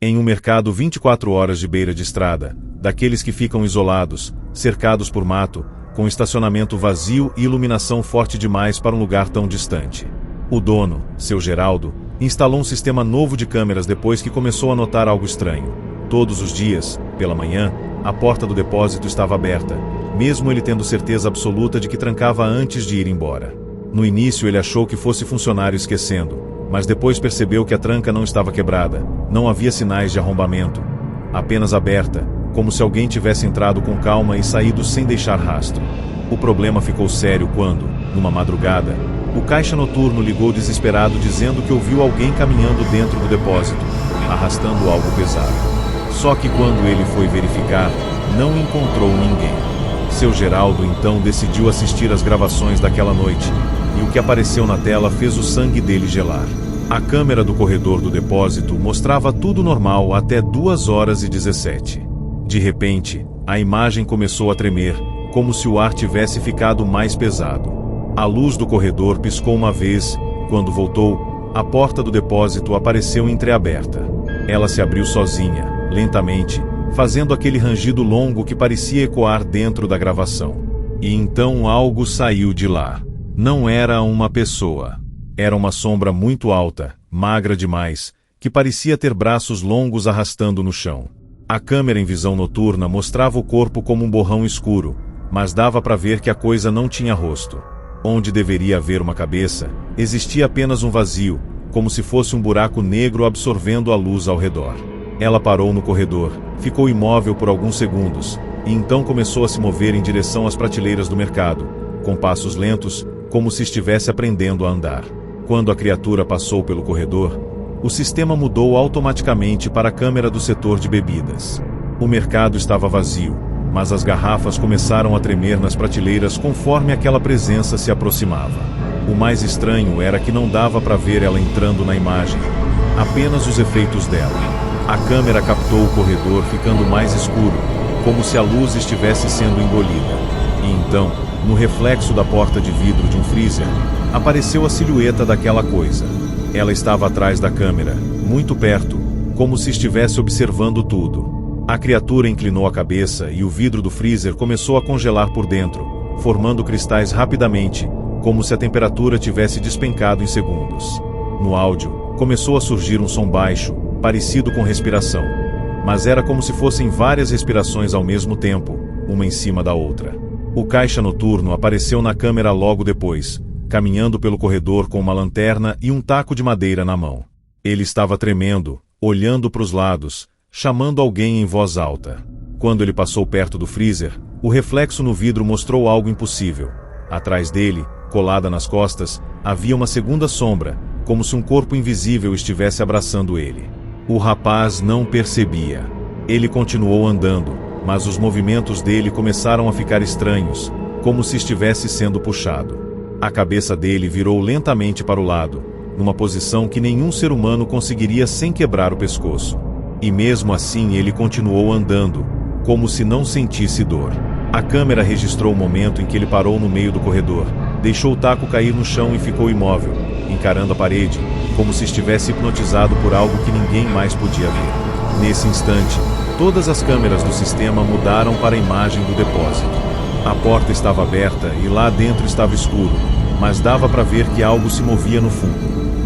Em um mercado 24 horas de beira de estrada, daqueles que ficam isolados, cercados por mato, com estacionamento vazio e iluminação forte demais para um lugar tão distante. O dono, seu Geraldo, instalou um sistema novo de câmeras depois que começou a notar algo estranho. Todos os dias, pela manhã, a porta do depósito estava aberta, mesmo ele tendo certeza absoluta de que trancava antes de ir embora. No início ele achou que fosse funcionário esquecendo, mas depois percebeu que a tranca não estava quebrada, não havia sinais de arrombamento, apenas aberta, como se alguém tivesse entrado com calma e saído sem deixar rastro. O problema ficou sério quando, numa madrugada, o caixa noturno ligou desesperado dizendo que ouviu alguém caminhando dentro do depósito, arrastando algo pesado. Só que quando ele foi verificar, não encontrou ninguém. Seu Geraldo então decidiu assistir às gravações daquela noite, e o que apareceu na tela fez o sangue dele gelar. A câmera do corredor do depósito mostrava tudo normal até 2h17. De repente, a imagem começou a tremer, como se o ar tivesse ficado mais pesado. A luz do corredor piscou uma vez, quando voltou, a porta do depósito apareceu entreaberta. Ela se abriu sozinha, lentamente, fazendo aquele rangido longo que parecia ecoar dentro da gravação. E então algo saiu de lá. Não era uma pessoa. Era uma sombra muito alta, magra demais, que parecia ter braços longos arrastando no chão. A câmera em visão noturna mostrava o corpo como um borrão escuro, mas dava para ver que a coisa não tinha rosto. Onde deveria haver uma cabeça, existia apenas um vazio, como se fosse um buraco negro absorvendo a luz ao redor. Ela parou no corredor, ficou imóvel por alguns segundos, e então começou a se mover em direção às prateleiras do mercado, com passos lentos, como se estivesse aprendendo a andar. Quando a criatura passou pelo corredor, o sistema mudou automaticamente para a câmera do setor de bebidas. O mercado estava vazio, mas as garrafas começaram a tremer nas prateleiras conforme aquela presença se aproximava. O mais estranho era que não dava para ver ela entrando na imagem, apenas os efeitos dela. A câmera captou o corredor ficando mais escuro, como se a luz estivesse sendo engolida. E então, no reflexo da porta de vidro de um freezer, apareceu a silhueta daquela coisa. Ela estava atrás da câmera, muito perto, como se estivesse observando tudo. A criatura inclinou a cabeça e o vidro do freezer começou a congelar por dentro, formando cristais rapidamente, como se a temperatura tivesse despencado em segundos. No áudio, começou a surgir um som baixo, parecido com respiração. Mas era como se fossem várias respirações ao mesmo tempo, uma em cima da outra. O caixa noturno apareceu na câmera logo depois, caminhando pelo corredor com uma lanterna e um taco de madeira na mão. Ele estava tremendo, olhando para os lados, chamando alguém em voz alta. Quando ele passou perto do freezer, o reflexo no vidro mostrou algo impossível. Atrás dele, colada nas costas, havia uma segunda sombra, como se um corpo invisível estivesse abraçando ele. O rapaz não percebia. Ele continuou andando, mas os movimentos dele começaram a ficar estranhos, como se estivesse sendo puxado. A cabeça dele virou lentamente para o lado, numa posição que nenhum ser humano conseguiria sem quebrar o pescoço. E mesmo assim ele continuou andando, como se não sentisse dor. A câmera registrou o momento em que ele parou no meio do corredor, deixou o taco cair no chão e ficou imóvel, encarando a parede, como se estivesse hipnotizado por algo que ninguém mais podia ver. Nesse instante, todas as câmeras do sistema mudaram para a imagem do depósito. A porta estava aberta e lá dentro estava escuro, mas dava para ver que algo se movia no fundo.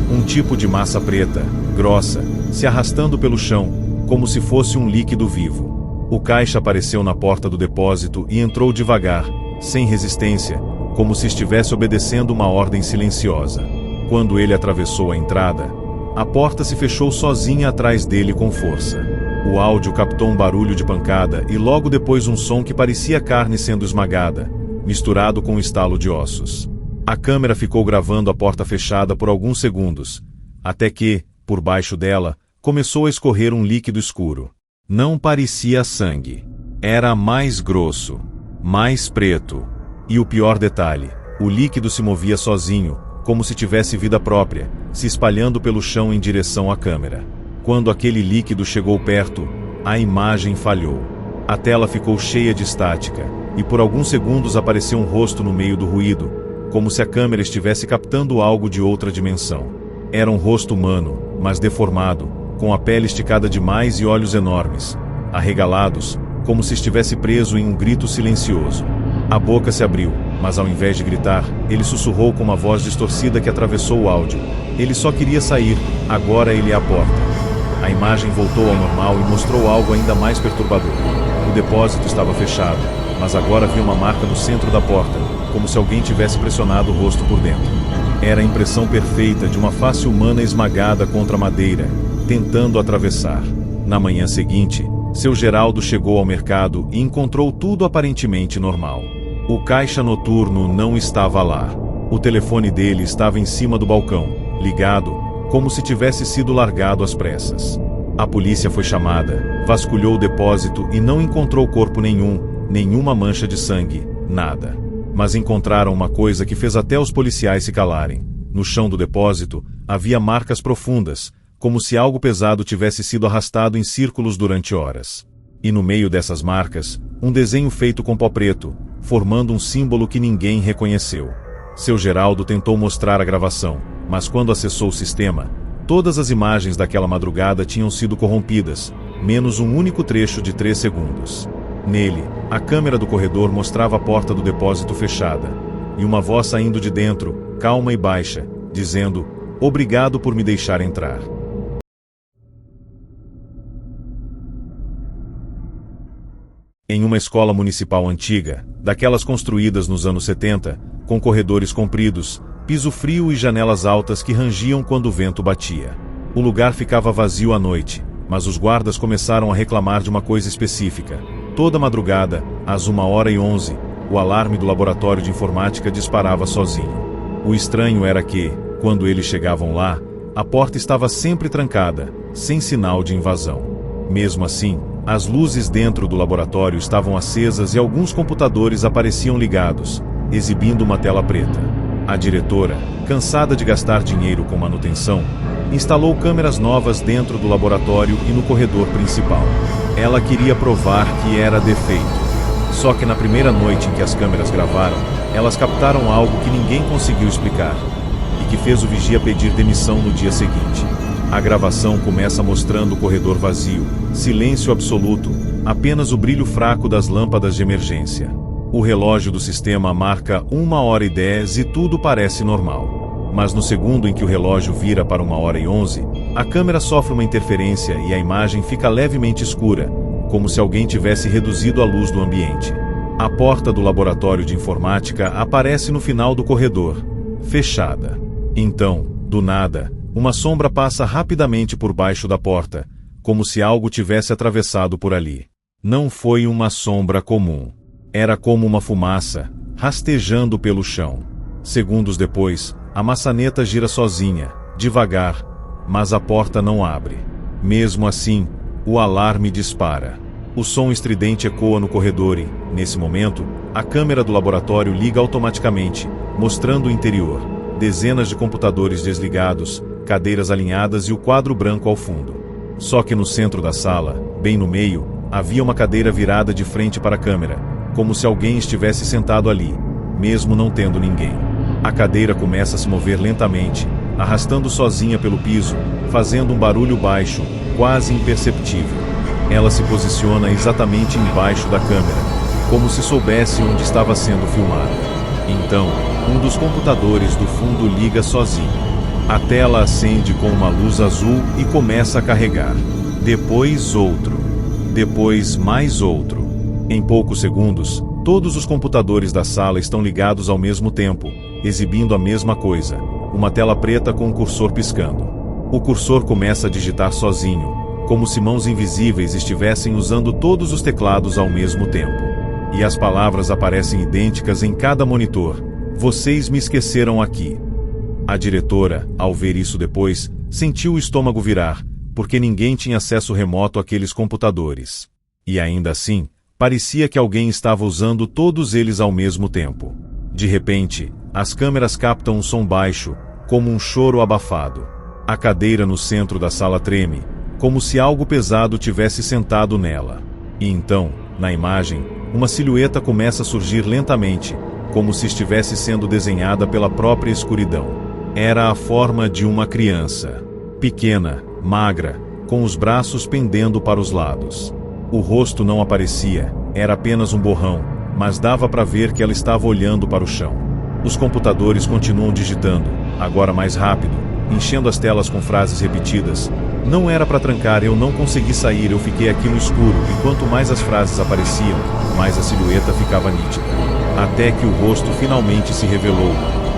Um tipo de massa preta, grossa, se arrastando pelo chão, como se fosse um líquido vivo. O caixa apareceu na porta do depósito e entrou devagar, sem resistência, como se estivesse obedecendo uma ordem silenciosa. Quando ele atravessou a entrada, a porta se fechou sozinha atrás dele com força. O áudio captou um barulho de pancada e logo depois um som que parecia carne sendo esmagada, misturado com um estalo de ossos. A câmera ficou gravando a porta fechada por alguns segundos, até que, por baixo dela, começou a escorrer um líquido escuro. Não parecia sangue. Era mais grosso, mais preto. E o pior detalhe, o líquido se movia sozinho, como se tivesse vida própria, se espalhando pelo chão em direção à câmera. Quando aquele líquido chegou perto, a imagem falhou. A tela ficou cheia de estática, e por alguns segundos apareceu um rosto no meio do ruído, como se a câmera estivesse captando algo de outra dimensão. Era um rosto humano, mas deformado, com a pele esticada demais e olhos enormes, arregalados, como se estivesse preso em um grito silencioso. A boca se abriu, mas ao invés de gritar, ele sussurrou com uma voz distorcida que atravessou o áudio. Ele só queria sair, agora ele é a porta. A imagem voltou ao normal e mostrou algo ainda mais perturbador. O depósito estava fechado, mas agora havia uma marca no centro da porta, como se alguém tivesse pressionado o rosto por dentro. Era a impressão perfeita de uma face humana esmagada contra a madeira, tentando atravessar. Na manhã seguinte, seu Geraldo chegou ao mercado e encontrou tudo aparentemente normal. O caixa noturno não estava lá. O telefone dele estava em cima do balcão, ligado, como se tivesse sido largado às pressas. A polícia foi chamada, vasculhou o depósito e não encontrou corpo nenhum, nenhuma mancha de sangue, nada. Mas encontraram uma coisa que fez até os policiais se calarem. No chão do depósito, havia marcas profundas, como se algo pesado tivesse sido arrastado em círculos durante horas. E no meio dessas marcas, um desenho feito com pó preto, formando um símbolo que ninguém reconheceu. Seu Geraldo tentou mostrar a gravação, mas quando acessou o sistema, todas as imagens daquela madrugada tinham sido corrompidas, menos um único trecho de 3 segundos. Nele, a câmera do corredor mostrava a porta do depósito fechada, e uma voz saindo de dentro, calma e baixa, dizendo: "Obrigado por me deixar entrar." Em uma escola municipal antiga, daquelas construídas nos anos 70, com corredores compridos, piso frio e janelas altas que rangiam quando o vento batia. O lugar ficava vazio à noite, mas os guardas começaram a reclamar de uma coisa específica. Toda madrugada, às 1h11, o alarme do laboratório de informática disparava sozinho. O estranho era que, quando eles chegavam lá, a porta estava sempre trancada, sem sinal de invasão. Mesmo assim, as luzes dentro do laboratório estavam acesas e alguns computadores apareciam ligados, exibindo uma tela preta. A diretora, cansada de gastar dinheiro com manutenção, instalou câmeras novas dentro do laboratório e no corredor principal. Ela queria provar que era defeito. Só que na primeira noite em que as câmeras gravaram, elas captaram algo que ninguém conseguiu explicar, e que fez o vigia pedir demissão no dia seguinte. A gravação começa mostrando o corredor vazio, silêncio absoluto, apenas o brilho fraco das lâmpadas de emergência. O relógio do sistema marca 1h10 e tudo parece normal. Mas no segundo em que o relógio vira para 1h11, a câmera sofre uma interferência e a imagem fica levemente escura, como se alguém tivesse reduzido a luz do ambiente. A porta do laboratório de informática aparece no final do corredor, fechada. Então, do nada, uma sombra passa rapidamente por baixo da porta, como se algo tivesse atravessado por ali. Não foi uma sombra comum. Era como uma fumaça, rastejando pelo chão. Segundos depois, a maçaneta gira sozinha, devagar, mas a porta não abre. Mesmo assim, o alarme dispara. O som estridente ecoa no corredor e, nesse momento, a câmera do laboratório liga automaticamente, mostrando o interior. Dezenas de computadores desligados, cadeiras alinhadas e o quadro branco ao fundo. Só que no centro da sala, bem no meio, havia uma cadeira virada de frente para a câmera, como se alguém estivesse sentado ali, mesmo não tendo ninguém. A cadeira começa a se mover lentamente, arrastando sozinha pelo piso, fazendo um barulho baixo, quase imperceptível. Ela se posiciona exatamente embaixo da câmera, como se soubesse onde estava sendo filmada. Então, um dos computadores do fundo liga sozinho. A tela acende com uma luz azul e começa a carregar. Depois outro. Depois mais outro. Em poucos segundos, todos os computadores da sala estão ligados ao mesmo tempo, exibindo a mesma coisa, uma tela preta com um cursor piscando. O cursor começa a digitar sozinho, como se mãos invisíveis estivessem usando todos os teclados ao mesmo tempo. E as palavras aparecem idênticas em cada monitor. Vocês me esqueceram aqui. A diretora, ao ver isso depois, sentiu o estômago virar, porque ninguém tinha acesso remoto àqueles computadores. E ainda assim, parecia que alguém estava usando todos eles ao mesmo tempo. De repente, as câmeras captam um som baixo, como um choro abafado. A cadeira no centro da sala treme, como se algo pesado tivesse sentado nela. E então, na imagem, uma silhueta começa a surgir lentamente, como se estivesse sendo desenhada pela própria escuridão. Era a forma de uma criança. Pequena, magra, com os braços pendendo para os lados. O rosto não aparecia, era apenas um borrão, mas dava para ver que ela estava olhando para o chão. Os computadores continuam digitando, agora mais rápido, enchendo as telas com frases repetidas. Não era para trancar, eu não consegui sair, eu fiquei aqui no escuro, e quanto mais as frases apareciam, mais a silhueta ficava nítida. Até que o rosto finalmente se revelou,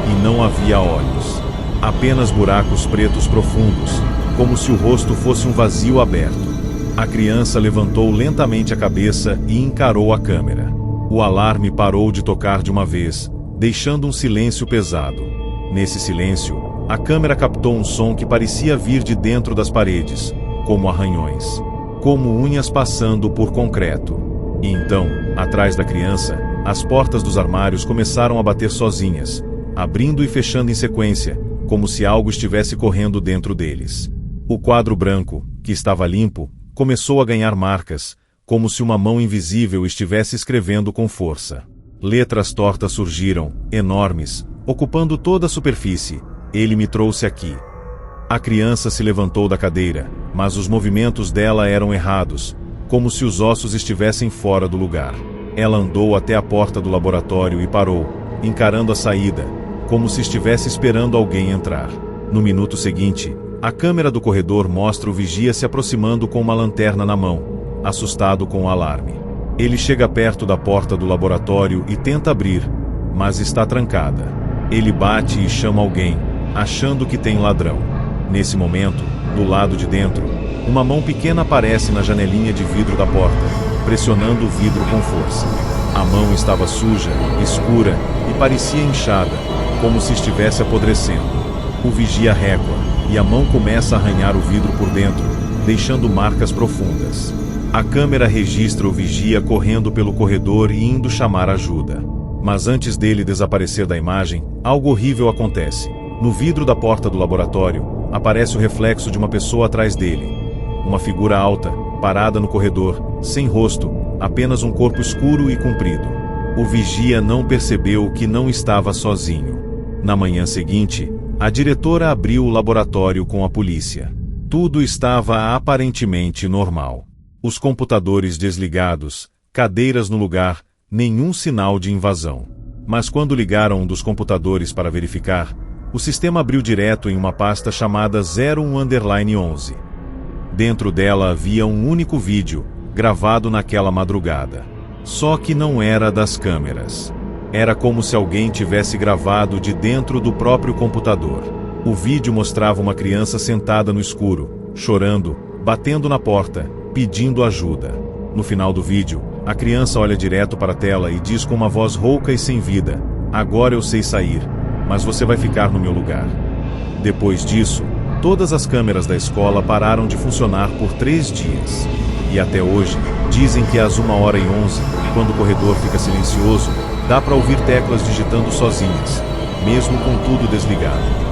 e não havia olhos. Apenas buracos pretos profundos, como se o rosto fosse um vazio aberto. A criança levantou lentamente a cabeça e encarou a câmera. O alarme parou de tocar de uma vez, deixando um silêncio pesado. Nesse silêncio, a câmera captou um som que parecia vir de dentro das paredes, como arranhões, como unhas passando por concreto. E então, atrás da criança, as portas dos armários começaram a bater sozinhas, abrindo e fechando em sequência, como se algo estivesse correndo dentro deles. O quadro branco, que estava limpo, começou a ganhar marcas, como se uma mão invisível estivesse escrevendo com força. Letras tortas surgiram, enormes, ocupando toda a superfície. Ele me trouxe aqui. A criança se levantou da cadeira, mas os movimentos dela eram errados, como se os ossos estivessem fora do lugar. Ela andou até a porta do laboratório e parou, encarando a saída, como se estivesse esperando alguém entrar. No minuto seguinte, a câmera do corredor mostra o vigia se aproximando com uma lanterna na mão, assustado com o alarme. Ele chega perto da porta do laboratório e tenta abrir, mas está trancada. Ele bate e chama alguém, achando que tem ladrão. Nesse momento, do lado de dentro, uma mão pequena aparece na janelinha de vidro da porta, pressionando o vidro com força. A mão estava suja, escura e parecia inchada, como se estivesse apodrecendo. O vigia régua, e a mão começa a arranhar o vidro por dentro, deixando marcas profundas. A câmera registra o vigia correndo pelo corredor e indo chamar ajuda. Mas antes dele desaparecer da imagem, algo horrível acontece. No vidro da porta do laboratório, aparece o reflexo de uma pessoa atrás dele. Uma figura alta, parada no corredor, sem rosto, apenas um corpo escuro e comprido. O vigia não percebeu que não estava sozinho. Na manhã seguinte, a diretora abriu o laboratório com a polícia. Tudo estava aparentemente normal. Os computadores desligados, cadeiras no lugar, nenhum sinal de invasão. Mas quando ligaram um dos computadores para verificar, o sistema abriu direto em uma pasta chamada 01-11. Dentro dela havia um único vídeo, gravado naquela madrugada. Só que não era das câmeras. Era como se alguém tivesse gravado de dentro do próprio computador. O vídeo mostrava uma criança sentada no escuro, chorando, batendo na porta, pedindo ajuda. No final do vídeo, a criança olha direto para a tela e diz com uma voz rouca e sem vida: "Agora eu sei sair, mas você vai ficar no meu lugar." Depois disso, todas as câmeras da escola pararam de funcionar por 3 dias. E até hoje, dizem que às 1h11, quando o corredor fica silencioso, dá para ouvir teclas digitando sozinhas, mesmo com tudo desligado.